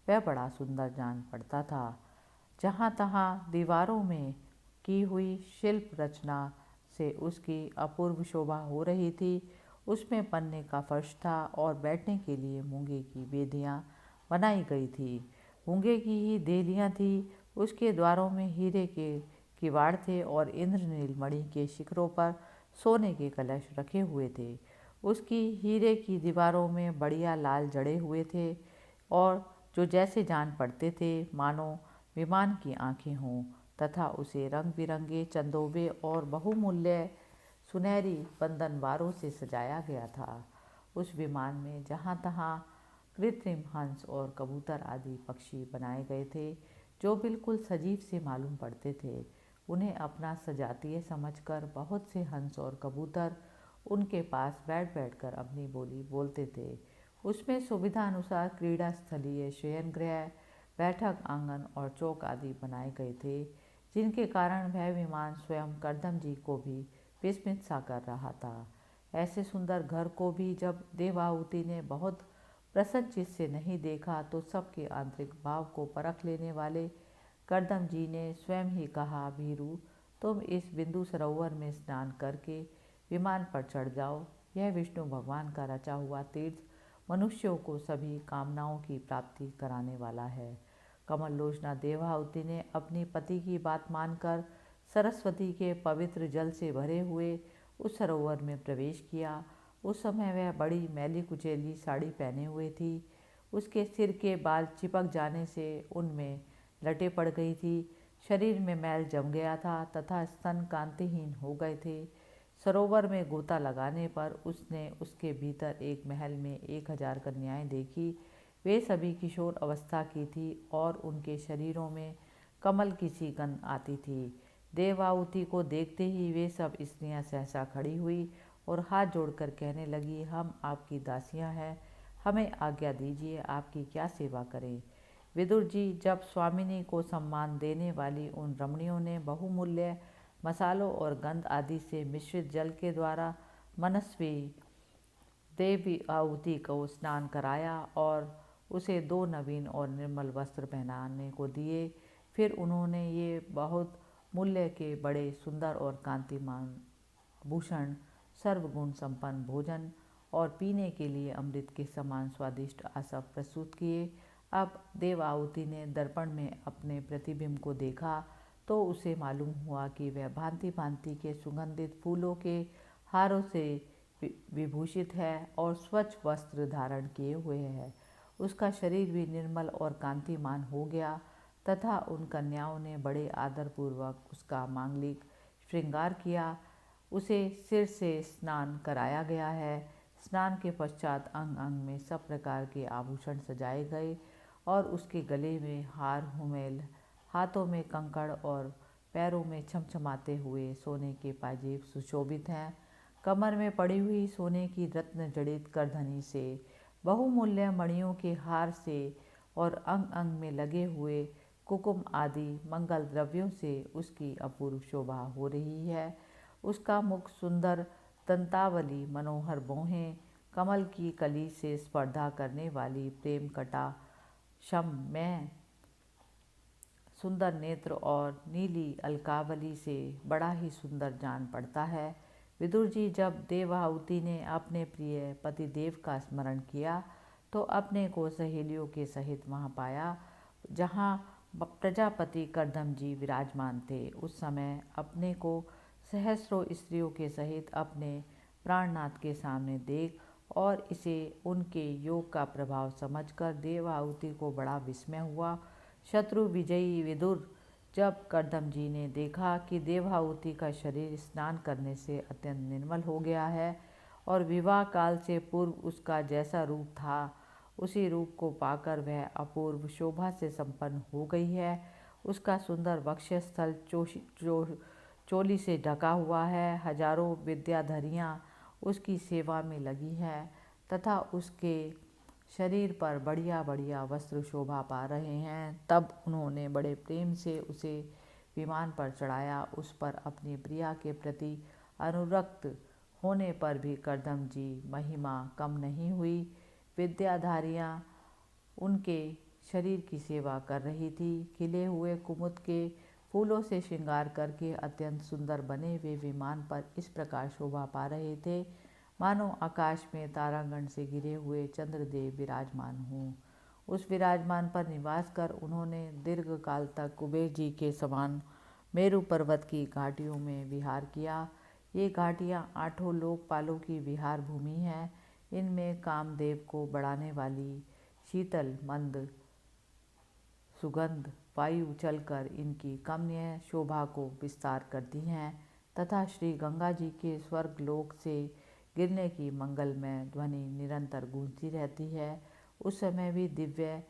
वह बड़ा सुंदर जान पड़ता था। जहाँ तहाँ दीवारों में की हुई शिल्प रचना से उसकी अपूर्व शोभा हो रही थी। उसमें पन्ने का फर्श था और बैठने के लिए मूंगे की बेदियाँ बनाई गई थी। मूंगे की ही देहलियाँ थी। उसके द्वारों में हीरे के किवाड़ थे और इंद्रनील मणि के शिखरों पर सोने के कलश रखे हुए थे। उसकी हीरे की दीवारों में बढ़िया लाल जड़े हुए थे और जो जैसे जान पड़ते थे मानो विमान की आंखें हों, तथा उसे रंग बिरंगे चंदोबे और बहुमूल्य सुनहरी बंधनवारों से सजाया गया था। उस विमान में जहाँ तहाँ कृत्रिम हंस और कबूतर आदि पक्षी बनाए गए थे जो बिल्कुल सजीव से मालूम पड़ते थे। उन्हें अपना सजातीय समझकर बहुत से हंस और कबूतर उनके पास बैठ बैठकर अपनी बोली बोलते थे। उसमें सुविधा अनुसार क्रीड़ा स्थलीय शयन गृह, बैठक आंगन और चौक आदि बनाए गए थे, जिनके कारण वह विमान स्वयं करदम जी को भी विस्मित सा कर रहा था। ऐसे सुंदर घर को भी जब देवाहुति ने बहुत प्रसन्न चित्त से नहीं देखा तो सबके आंतरिक भाव को परख लेने वाले करदम जी ने स्वयं ही कहा, भीरू, तुम इस बिंदु सरोवर में स्नान करके विमान पर चढ़ जाओ। यह विष्णु भगवान का रचा हुआ तीर्थ मनुष्यों को सभी कामनाओं की प्राप्ति कराने वाला है। कमल लोचना देवाहुति ने अपनी पति की बात मानकर सरस्वती के पवित्र जल से भरे हुए उस सरोवर में प्रवेश किया। उस समय वह बड़ी मैली कुचैली साड़ी पहने हुए थी। उसके सिर के बाल चिपक जाने से उनमें लटे पड़ गई थी। शरीर में मैल जम गया था तथा स्तन कांतिहीन हो गए थे। सरोवर में गोता लगाने पर उसने उसके भीतर एक महल में 1000 कन्याएं देखी। वे सभी किशोर अवस्था की थी और उनके शरीरों में कमल की सी गंध आती थी। देवाहुति को देखते ही वे सब स्त्रियां सहसा खड़ी हुई और हाथ जोड़कर कहने लगी, हम आपकी दासियां हैं, हमें आज्ञा दीजिए, आपकी क्या सेवा करें। विदुर जी, जब स्वामिनी को सम्मान देने वाली उन रमणियों ने बहुमूल्य मसालों और गंध आदि से मिश्रित जल के द्वारा मनस्वी देवाहुति को स्नान कराया और उसे 2 नवीन और निर्मल वस्त्र पहनाने को दिए, फिर उन्होंने ये बहुत मूल्य के बड़े सुंदर और कांतिमान भूषण, सर्वगुण संपन्न भोजन और पीने के लिए अमृत के समान स्वादिष्ट आसव प्रस्तुत किए। अब देवाहुति ने दर्पण में अपने प्रतिबिंब को देखा तो उसे मालूम हुआ कि वह भांति भांति के सुगंधित फूलों के हारों से विभूषित है और स्वच्छ वस्त्र धारण किए हुए है। उसका शरीर भी निर्मल और कांतिमान हो गया तथा उन कन्याओं ने बड़े आदरपूर्वक उसका मांगलिक श्रृंगार किया। उसे सिर से स्नान कराया गया है। स्नान के पश्चात अंग अंग में सब प्रकार के आभूषण सजाए गए और उसके गले में हार हुमेल, हाथों में कंकड़ और पैरों में छमछमाते हुए सोने के पाजेब सुशोभित हैं। कमर में पड़ी हुई सोने की रत्न जड़ित करधनी से, बहुमूल्य मणियों के हार से और अंग अंग में लगे हुए कुकुम आदि मंगल द्रव्यों से उसकी अपूर्व शोभा हो रही है। उसका मुख सुंदर दंतावली, मनोहर भौहें, कमल की कली से स्पर्धा करने वाली प्रेम कटा शम में सुंदर नेत्र और नीली अलकावली से बड़ा ही सुंदर जान पड़ता है। विदुर जी, जब देवाहुति ने अपने प्रिय पतिदेव का स्मरण किया तो अपने को सहेलियों के सहित वहाँ पाया जहाँ प्रजापति करदम जी विराजमान थे। उस समय अपने को सहस्रों स्त्रियों के सहित अपने प्राणनाथ के सामने देख और इसे उनके योग का प्रभाव समझकर देवाहुति को बड़ा विस्मय हुआ। शत्रु विजयी विदुर, जब करदम जी ने देखा कि देवाहुति का शरीर स्नान करने से अत्यंत निर्मल हो गया है और विवाह काल से पूर्व उसका जैसा रूप था उसी रूप को पाकर वह अपूर्व शोभा से संपन्न हो गई है। उसका सुंदर वक्षस्थल चोली से ढका हुआ है। हजारों विद्याधरियाँ उसकी सेवा में लगी हैं तथा उसके शरीर पर बढ़िया बढ़िया वस्त्र शोभा पा रहे हैं। तब उन्होंने बड़े प्रेम से उसे विमान पर चढ़ाया। उस पर अपनी प्रिया के प्रति अनुरक्त होने पर भी करदम जी महिमा कम नहीं हुई। विद्याधारियाँ उनके शरीर की सेवा कर रही थी। खिले हुए कुमुद के फूलों से श्रृंगार करके अत्यंत सुंदर बने वे विमान पर इस प्रकार शोभा पा रहे थे मानो आकाश में तारागण से घिरे हुए चंद्रदेव विराजमान हों। उस विराजमान पर निवास कर उन्होंने दीर्घ काल तक कुबेर जी के समान मेरु पर्वत की घाटियों में विहार किया। ये घाटियाँ 8 लोकपालों की विहार भूमि है। इनमें कामदेव को बढ़ाने वाली शीतल मंद सुगंध वायु चलकर इनकी कमनीय शोभा को विस्तार करती हैं तथा श्री गंगा जी के स्वर्गलोक से गिरने की मंगलमय ध्वनि निरंतर गूंजती रहती है। उस समय भी दिव्य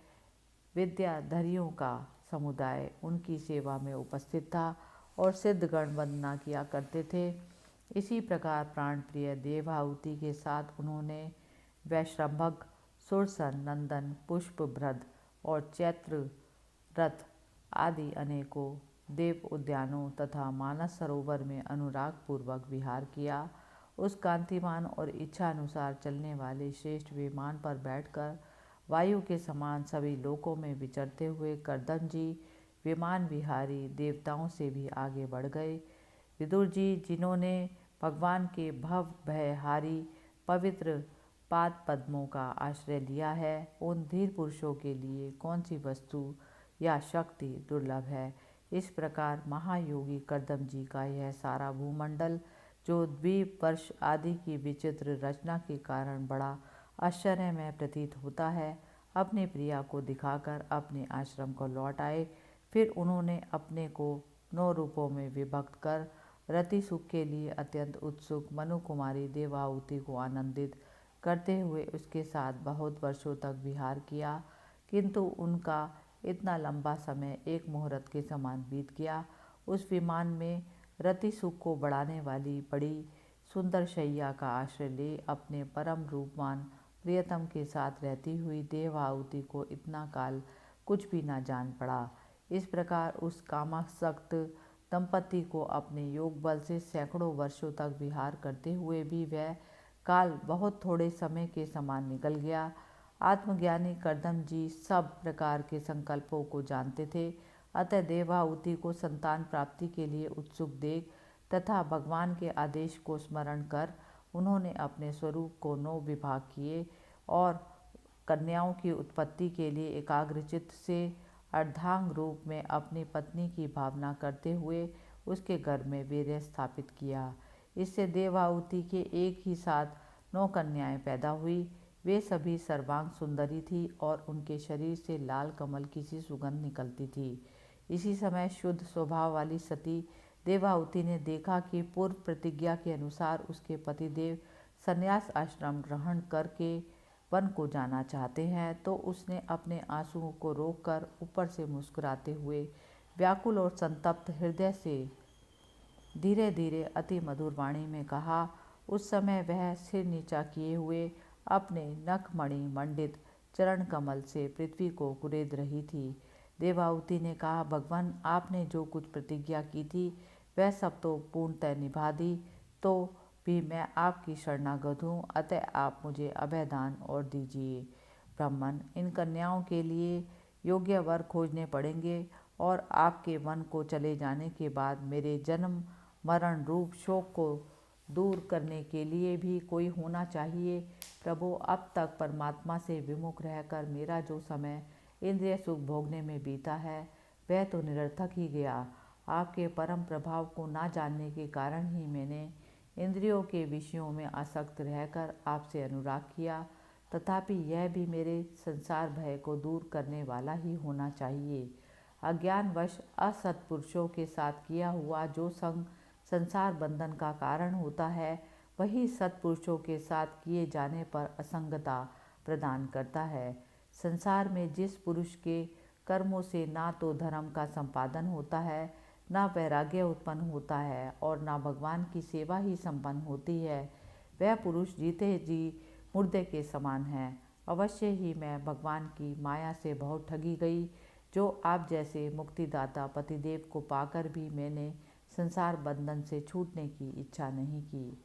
विद्याधरियों का समुदाय उनकी सेवा में उपस्थित था और सिद्धगण वंदना किया करते थे। इसी प्रकार प्राणप्रिय देवाहुति के साथ उन्होंने वैश्रम्भक, सुरसन, नंदन, पुष्पभ्रद और चैत्र रथ आदि अनेकों देव उद्यानों तथा मानस सरोवर में अनुराग पूर्वक विहार किया। उस कांतिमान और इच्छा अनुसार चलने वाले श्रेष्ठ विमान पर बैठकर वायु के समान सभी लोकों में विचरते हुए कर्दम जी विमान विहारी देवताओं से भी आगे बढ़ गए। विदुर जी, जिन्होंने भगवान के भव भयहारी पवित्र पाद पद्मों का आश्रय लिया है, उन धीर पुरुषों के लिए कौन सी वस्तु या शक्ति दुर्लभ है। इस प्रकार महायोगी कर्दम जी का यह सारा भूमंडल, जो द्वीप वर्ष आदि की विचित्र रचना के कारण बड़ा आश्चर्यमय प्रतीत होता है, अपनी प्रिया को दिखाकर अपने आश्रम को लौट आए। फिर उन्होंने अपने को 9 रूपों में विभक्त कर रति सुख के लिए अत्यंत उत्सुक मनु कुमारी देवाहुति को आनंदित करते हुए उसके साथ बहुत वर्षों तक विहार किया, किंतु उनका इतना लंबा समय एक मुहूर्त के समान बीत गया। उस विमान में रति सुख को बढ़ाने वाली बड़ी सुंदर शैया का आश्रय ले अपने परम रूपवान प्रियतम के साथ रहती हुई देवाहुति को इतना काल कुछ भी न जान पड़ा। इस प्रकार उस कामासक्त दंपति को अपने योग बल से सैकड़ों वर्षों तक विहार करते हुए भी वह काल बहुत थोड़े समय के समान निकल गया। आत्मज्ञानी कर्दम जी सब प्रकार के संकल्पों को जानते थे, अतः देवाहुति को संतान प्राप्ति के लिए उत्सुक देख तथा भगवान के आदेश को स्मरण कर उन्होंने अपने स्वरूप को 9 विभाग किए और कन्याओं की उत्पत्ति के लिए एकाग्रचित्त से अर्धांग रूप में अपनी पत्नी की भावना करते हुए उसके गर्भ में वीर्य स्थापित किया। इससे देवाहुति के एक ही साथ 9 कन्याएं पैदा हुई। वे सभी सर्वांग सुंदरी थी और उनके शरीर से लाल कमल की सी सुगंध निकलती थी। इसी समय शुद्ध स्वभाव वाली सती देवाहुति ने देखा कि पूर्व प्रतिज्ञा के अनुसार उसके पतिदेव संन्यास आश्रम ग्रहण करके वन को जाना चाहते हैं, तो उसने अपने आंसुओं को रोककर ऊपर से मुस्कुराते हुए व्याकुल और संतप्त हृदय से धीरे धीरे अति मधुर वाणी में कहा। उस समय वह सिर नीचा किए हुए अपने नखमणि मंडित चरण कमल से पृथ्वी को कुरेद रही थी। देवाहुति ने कहा, भगवान, आपने जो कुछ प्रतिज्ञा की थी वह सब तो पूर्णतः निभा दी, तो भी मैं आपकी शरणागत हूँ, अतः आप मुझे अभयदान और दीजिए। ब्राह्मण, इन कन्याओं के लिए योग्य वर खोजने पड़ेंगे और आपके वन को चले जाने के बाद मेरे जन्म मरण रूप शोक को दूर करने के लिए भी कोई होना चाहिए। प्रभु, अब तक परमात्मा से विमुख रहकर मेरा जो समय इंद्रिय सुख भोगने में बीता है वह तो निरर्थक ही गया। आपके परम प्रभाव को ना जानने के कारण ही मैंने इंद्रियों के विषयों में आसक्त रहकर आपसे अनुराग किया, तथापि यह भी मेरे संसार भय को दूर करने वाला ही होना चाहिए। अज्ञानवश असत्पुरुषों के साथ किया हुआ जो संग संसार बंधन का कारण होता है, वही सत्पुरुषों के साथ किए जाने पर असंगता प्रदान करता है। संसार में जिस पुरुष के कर्मों से ना तो धर्म का संपादन होता है, ना वैराग्य उत्पन्न होता है और ना भगवान की सेवा ही संपन्न होती है, वह पुरुष जीते जी मुर्दे के समान है। अवश्य ही मैं भगवान की माया से बहुत ठगी गई, जो आप जैसे मुक्तिदाता पतिदेव को पाकर भी मैंने संसार बंधन से छूटने की इच्छा नहीं की।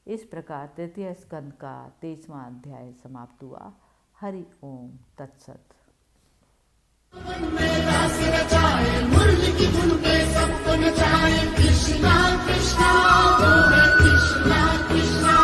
इस प्रकार तृतीय स्कंद का 23वां अध्याय समाप्त हुआ। हरि ओम तत्सत। मुरली की धुन पे सबको नचाए, कृष्णा कृष्णा, वो है कृष्णा कृष्णा।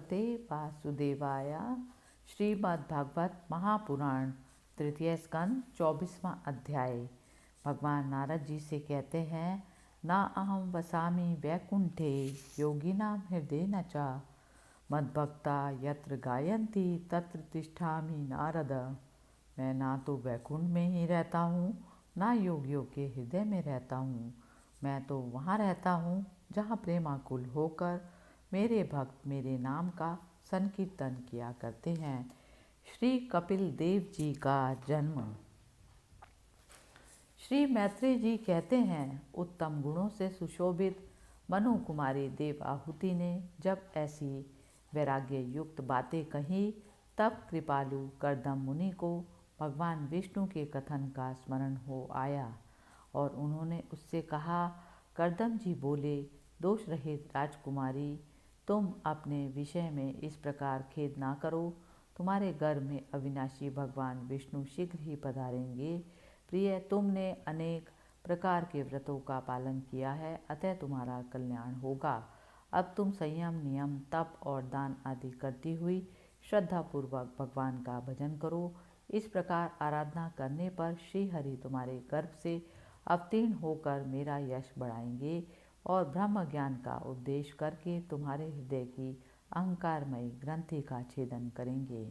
भगवते वासुदेवाय। श्रीमद्भागवत महापुराण तृतीय स्कंद 24वां अध्याय। भगवान नारद जी से कहते हैं, ना अहम वसामि वैकुंठे योगिनां हृदय न च मद्भक्ता यत्र गायन्ति तत्र तिष्ठामि नारद। मैं ना तो वैकुंठ में ही रहता हूँ, ना योगियों के हृदय में रहता हूँ। मैं तो वहाँ रहता हूँ जहाँ प्रेमाकुल होकर मेरे भक्त मेरे नाम का संकीर्तन किया करते हैं। श्री कपिल देव जी का जन्म। श्री मैत्रेय जी कहते हैं, उत्तम गुणों से सुशोभित मनु कुमारी देव आहुति ने जब ऐसी वैराग्य युक्त बातें कही, तब कृपालु कर्दम मुनि को भगवान विष्णु के कथन का स्मरण हो आया और उन्होंने उससे कहा, कर्दम जी बोले, दोष रहित राजकुमारी, तुम अपने विषय में इस प्रकार खेद ना करो। तुम्हारे गर्भ में अविनाशी भगवान विष्णु शीघ्र ही पधारेंगे। प्रिय, तुमने अनेक प्रकार के व्रतों का पालन किया है, अतः तुम्हारा कल्याण होगा। अब तुम संयम, नियम, तप और दान आदि करती हुई श्रद्धापूर्वक भगवान का भजन करो। इस प्रकार आराधना करने पर श्री हरि तुम्हारे गर्भ से अवतीर्ण होकर मेरा यश बढ़ाएंगे और ब्रह्म ज्ञान का उपदेश करके तुम्हारे हृदय की अहंकारमयी ग्रंथि का छेदन करेंगे।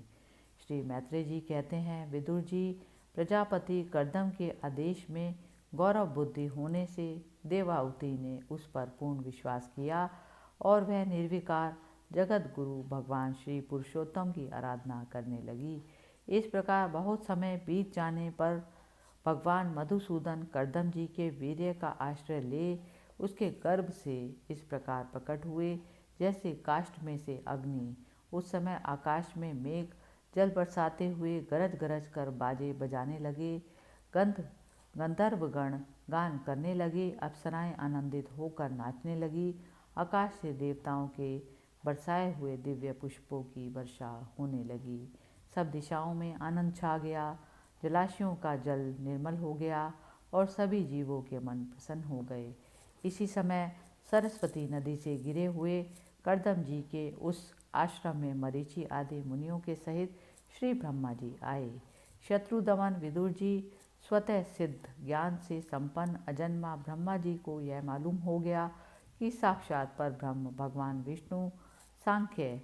श्री मैत्रेय जी कहते हैं, विदुर जी, प्रजापति कर्दम के आदेश में गौरव बुद्धि होने से देवाहुति ने उस पर पूर्ण विश्वास किया और वह निर्विकार जगत गुरु भगवान श्री पुरुषोत्तम की आराधना करने लगी। इस प्रकार बहुत समय बीत जाने पर भगवान मधुसूदन कर्दम जी के वीर्य का आश्रय ले उसके गर्भ से इस प्रकार प्रकट हुए जैसे काष्ठ में से अग्नि। उस समय आकाश में मेघ जल बरसाते हुए गरज गरज कर बाजे बजाने लगे। गंधर्वगण गान करने लगे, अप्सराएं आनंदित होकर नाचने लगी। आकाश से देवताओं के बरसाए हुए दिव्य पुष्पों की वर्षा होने लगी। सब दिशाओं में आनंद छा गया। जलाशयों का जल निर्मल हो गया और सभी जीवों के मन प्रसन्न हो गए। इसी समय सरस्वती नदी से गिरे हुए कर्दम जी के उस आश्रम में मरीचि आदि मुनियों के सहित श्री ब्रह्मा जी आए। शत्रुदमन विदुर जी, स्वतः सिद्ध ज्ञान से संपन्न अजन्मा ब्रह्मा जी को यह मालूम हो गया कि साक्षात पर ब्रह्म भगवान विष्णु सांख्य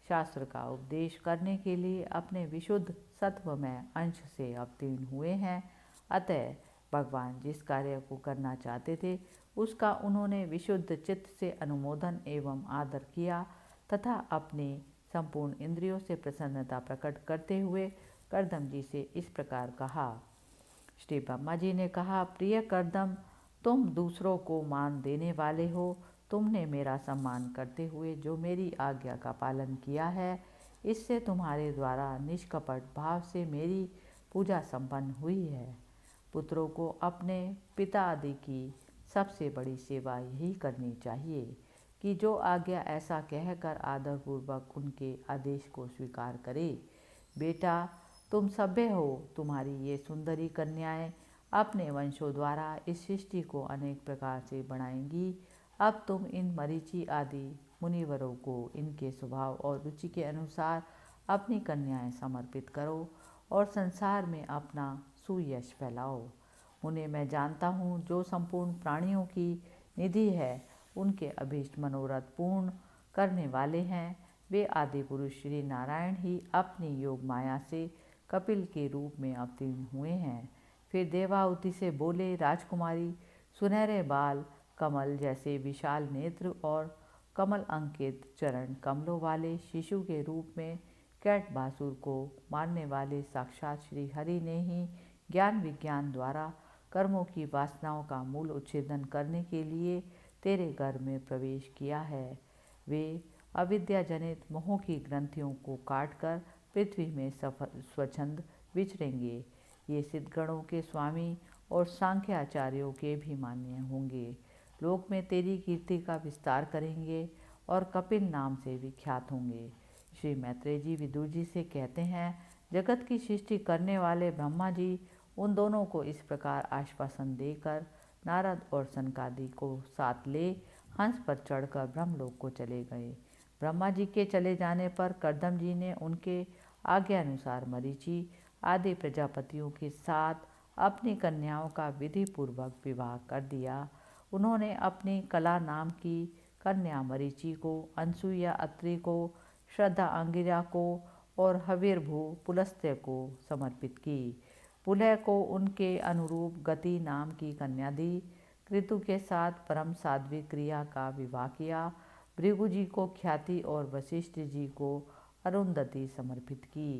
शास्त्र का उपदेश करने के लिए अपने विशुद्ध सत्वमय अंश से अवतीर्ण हुए हैं। अतः भगवान जिस कार्य को करना चाहते थे उसका उन्होंने विशुद्ध चित्त से अनुमोदन एवं आदर किया तथा अपने संपूर्ण इंद्रियों से प्रसन्नता प्रकट करते हुए कर्दम जी से इस प्रकार कहा। श्री ब्रह्मा जी ने कहा, प्रिय कर्दम, तुम दूसरों को मान देने वाले हो। तुमने मेरा सम्मान करते हुए जो मेरी आज्ञा का पालन किया है, इससे तुम्हारे द्वारा निष्कपट भाव से मेरी पूजा संपन्न हुई है। पुत्रों को अपने पिता आदि की सबसे बड़ी सेवा यही करनी चाहिए कि जो आज्ञा ऐसा कहकर आदरपूर्वक उनके आदेश को स्वीकार करे। बेटा, तुम सभ्य हो, तुम्हारी ये सुंदरी कन्याएं अपने वंशों द्वारा इस सृष्टि को अनेक प्रकार से बढ़ाएंगी। अब तुम इन मरीचि आदि मुनिवरों को इनके स्वभाव और रुचि के अनुसार अपनी कन्याएं समर्पित करो और संसार में अपना सुयश फैलाओ। उन्हें मैं जानता हूँ जो संपूर्ण प्राणियों की निधि है, उनके अभीष्ट मनोरथ पूर्ण करने वाले हैं। वे आदि पुरुष श्री नारायण ही अपनी योग माया से कपिल के रूप में अवतीर्ण हुए हैं। फिर देवाहुति से बोले, राजकुमारी, सुनहरे बाल, कमल जैसे विशाल नेत्र और कमल अंकित चरण कमलों वाले शिशु के रूप में कैटभासुर को मारने वाले साक्षात श्री हरि ने ही ज्ञान विज्ञान द्वारा कर्मों की वासनाओं का मूल उच्छेदन करने के लिए तेरे गर्भ में प्रवेश किया है। वे अविद्याजनित मोह की ग्रंथियों को काटकर पृथ्वी में स्वच्छंद विचरेंगे। ये सिद्धगणों के स्वामी और सांख्याचार्यों के भी मान्य होंगे। लोक में तेरी कीर्ति का विस्तार करेंगे और कपिल नाम से विख्यात होंगे। श्री मैत्रेय जी विदुर जी से कहते हैं, जगत की सृष्टि करने वाले ब्रह्मा जी उन दोनों को इस प्रकार आश्वासन देकर नारद और सनकादि को साथ ले हंस पर चढ़कर ब्रह्मलोक को चले गए। ब्रह्मा जी के चले जाने पर कर्दम जी ने उनके आज्ञा अनुसार मरीचि आदि प्रजापतियों के साथ अपनी कन्याओं का विधि पूर्वक विवाह कर दिया। उन्होंने अपनी कला नाम की कन्या मरीचि को, अनसुईया अत्रि को, श्रद्धा अंगिरा को और हविर्भू पुलस्त्य को समर्पित की। पुलह को उनके अनुरूप गति नाम की कन्या दी। कृतु के साथ परम साध्वी क्रिया का विवाह किया। भृगु जी को ख्याति और वशिष्ठ जी को अरुंधति समर्पित की।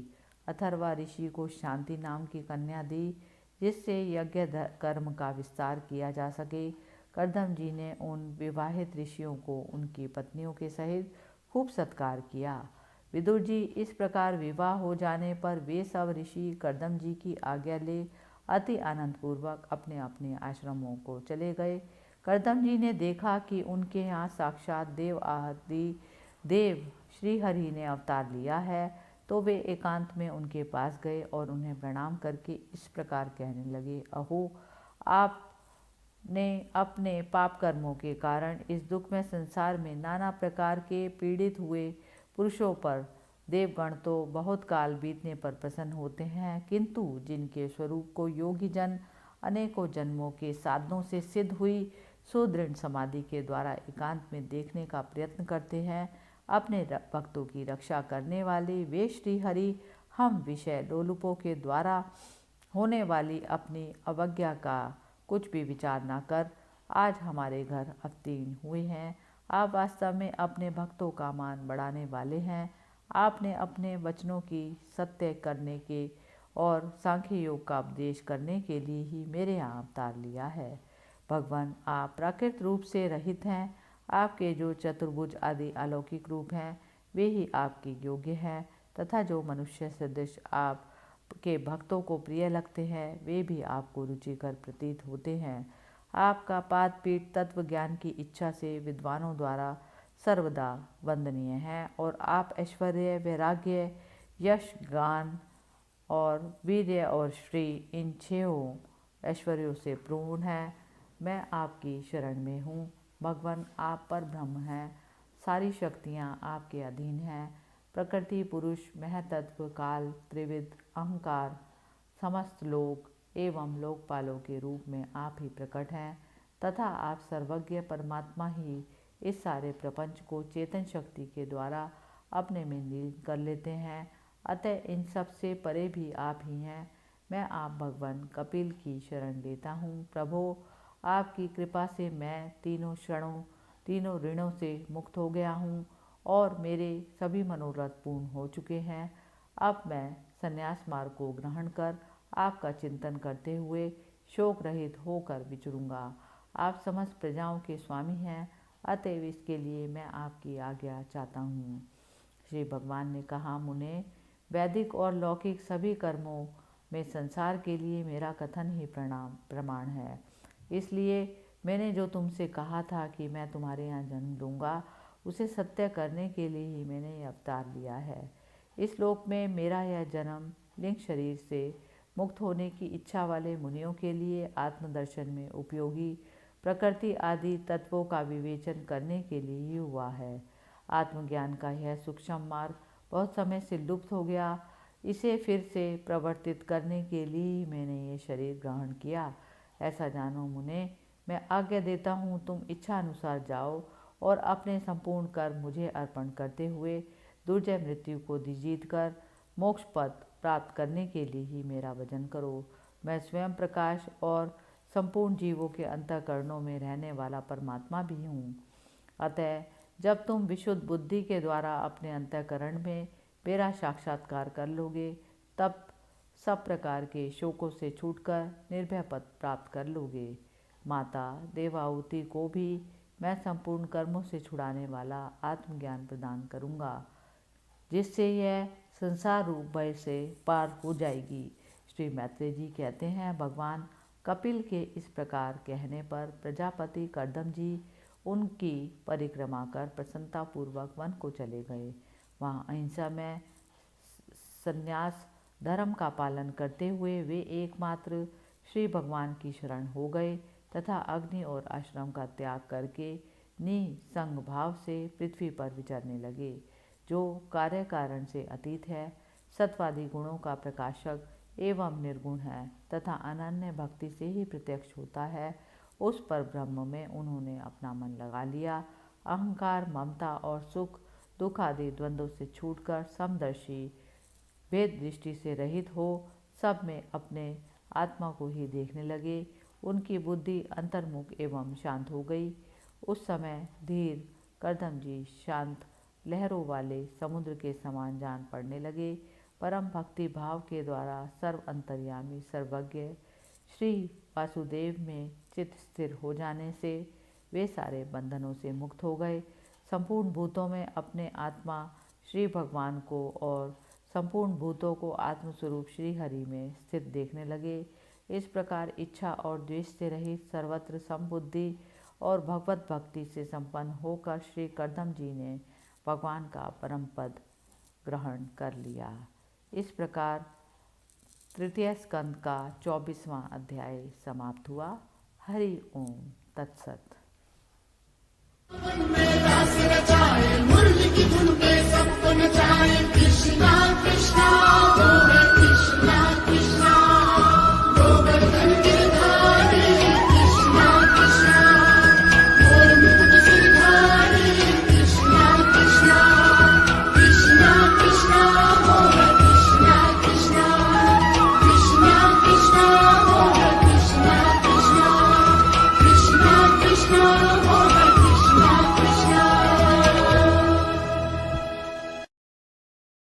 अथर्वा ऋषि को शांति नाम की कन्या दी, जिससे यज्ञ कर्म का विस्तार किया जा सके। कर्दम जी ने उन विवाहित ऋषियों को उनकी पत्नियों के सहित खूब सत्कार किया। विदुर जी इस प्रकार विवाह हो जाने पर वे सब ऋषि कर्दम जी की आज्ञा ले अति आनंदपूर्वक अपने अपने आश्रमों को चले गए। कर्दम जी ने देखा कि उनके यहाँ साक्षात देव आदि देव श्रीहरि ने अवतार लिया है, तो वे एकांत में उनके पास गए और उन्हें प्रणाम करके इस प्रकार कहने लगे, अहो, आपने अपने पाप कर्मों के कारण इस दुखमय संसार में नाना प्रकार के पीड़ित हुए पुरुषों पर, देवगण तो बहुत काल बीतने पर प्रसन्न होते हैं, किंतु जिनके स्वरूप को योगी जन अनेकों जन्मों के साधनों से सिद्ध हुई सुदृढ़ समाधि के द्वारा एकांत में देखने का प्रयत्न करते हैं, अपने भक्तों की रक्षा करने वाले वे श्री हरि हम विषय लोलुपों के द्वारा होने वाली अपनी अवज्ञा का कुछ भी विचार न कर आज हमारे घर अवतीर्ण हुए हैं। आप वास्तव में अपने भक्तों का मान बढ़ाने वाले हैं। आपने अपने वचनों की सत्य करने के और सांख्य योग का उपदेश करने के लिए ही मेरे यहाँ अवतार लिया है। भगवान, आप प्राकृत रूप से रहित हैं। आपके जो चतुर्भुज आदि अलौकिक रूप हैं वे ही आपके योग्य हैं, तथा जो मनुष्य सदृश आपके भक्तों को प्रिय लगते हैं वे भी आपको रुचिकर प्रतीत होते हैं। आपका पाद पीठ तत्व ज्ञान की इच्छा से विद्वानों द्वारा सर्वदा वंदनीय है, और आप ऐश्वर्य, वैराग्य, यश, ज्ञान और वीर्य और श्री इन छहों ऐश्वर्यों से पूर्ण है। मैं आपकी शरण में हूँ। भगवान, आप पर ब्रह्म हैं। सारी शक्तियाँ आपके अधीन हैं। प्रकृति, पुरुष, महतत्व, काल, त्रिविध, अहंकार, समस्त लोक एवं लोकपालों के रूप में आप ही प्रकट हैं, तथा आप सर्वज्ञ परमात्मा ही इस सारे प्रपंच को चेतन शक्ति के द्वारा अपने में लीन कर लेते हैं। अतः इन सब से परे भी आप ही हैं। मैं आप भगवान कपिल की शरण लेता हूँ। प्रभो, आपकी कृपा से मैं तीनों ऋणों से मुक्त हो गया हूँ और मेरे सभी मनोरथ पूर्ण हो चुके हैं। अब मैं संन्यास मार्ग को ग्रहण कर आपका चिंतन करते हुए शोक रहित होकर विचरूंगा। आप समस्त प्रजाओं के स्वामी हैं, अतएव इसके लिए मैं आपकी आज्ञा चाहता हूँ। श्री भगवान ने कहा, मुने, वैदिक और लौकिक सभी कर्मों में संसार के लिए मेरा कथन ही प्रमाण है। इसलिए मैंने जो तुमसे कहा था कि मैं तुम्हारे यहाँ जन्म लूँगा, उसे सत्य करने के लिए ही मैंने यह अवतार लिया है। इस लोक में मेरा यह जन्म लिंग शरीर से मुक्त होने की इच्छा वाले मुनियों के लिए आत्मदर्शन में उपयोगी प्रकृति आदि तत्वों का विवेचन करने के लिए ही हुआ है। आत्मज्ञान का यह सूक्ष्म मार्ग बहुत समय से लुप्त हो गया। इसे फिर से प्रवर्तित करने के लिए ही मैंने ये शरीर ग्रहण किया। ऐसा जानो मुने, मैं आज्ञा देता हूँ, तुम इच्छा अनुसार जाओ और अपने संपूर्ण कर्म मुझे अर्पण करते हुए दुर्जय मृत्यु को जीत कर मोक्ष पद प्राप्त करने के लिए ही मेरा भजन करो। मैं स्वयं प्रकाश और संपूर्ण जीवों के अंतःकरणों में रहने वाला परमात्मा भी हूँ। अतः जब तुम विशुद्ध बुद्धि के द्वारा अपने अंतःकरण में मेरा साक्षात्कार कर लोगे, तब सब प्रकार के शोकों से छूटकर निर्भय पद प्राप्त कर लोगे। माता देवाहुति को भी मैं संपूर्ण कर्मों से छुड़ाने वाला आत्मज्ञान प्रदान करूँगा, जिससे यह संसार रूप भय से पार हो जाएगी। श्री मैत्रेय जी कहते हैं, भगवान कपिल के इस प्रकार कहने पर प्रजापति कर्दम जी उनकी परिक्रमा कर प्रसन्नतापूर्वक वन को चले गए। वहाँ अहिंसा में संन्यास धर्म का पालन करते हुए वे एकमात्र श्री भगवान की शरण हो गए तथा अग्नि और आश्रम का त्याग करके निसंग भाव से पृथ्वी पर विचरने लगे, जो कार्य कारण से अतीत है, सत्वादी गुणों का प्रकाशक एवं निर्गुण है तथा अनन्य भक्ति से ही प्रत्यक्ष होता है। उस पर ब्रह्म में उन्होंने अपना मन लगा लिया। अहंकार, ममता और सुख दुख आदि द्वंद्वों से छूटकर समदर्शी, भेद दृष्टि से रहित हो सब में अपने आत्मा को ही देखने लगे। उनकी बुद्धि अंतर्मुख एवं शांत हो गई। उस समय धीर करदम जी शांत लहरों वाले समुद्र के समान जान पड़ने लगे। परम भक्ति भाव के द्वारा सर्व अंतर्यामी सर्वज्ञ श्री वासुदेव में चित्त स्थिर हो जाने से वे सारे बंधनों से मुक्त हो गए। संपूर्ण भूतों में अपने आत्मा श्री भगवान को और संपूर्ण भूतों को आत्मस्वरूप श्री हरि में स्थित देखने लगे। इस प्रकार इच्छा और द्वेष से रहित सर्वत्र समबुद्धि और भगवत भक्ति से संपन्न होकर श्री करदम जी ने भगवान का परम पद ग्रहण कर लिया। इस प्रकार तृतीय स्कंद का 24वां अध्याय समाप्त हुआ। हरि ओम तत्सत।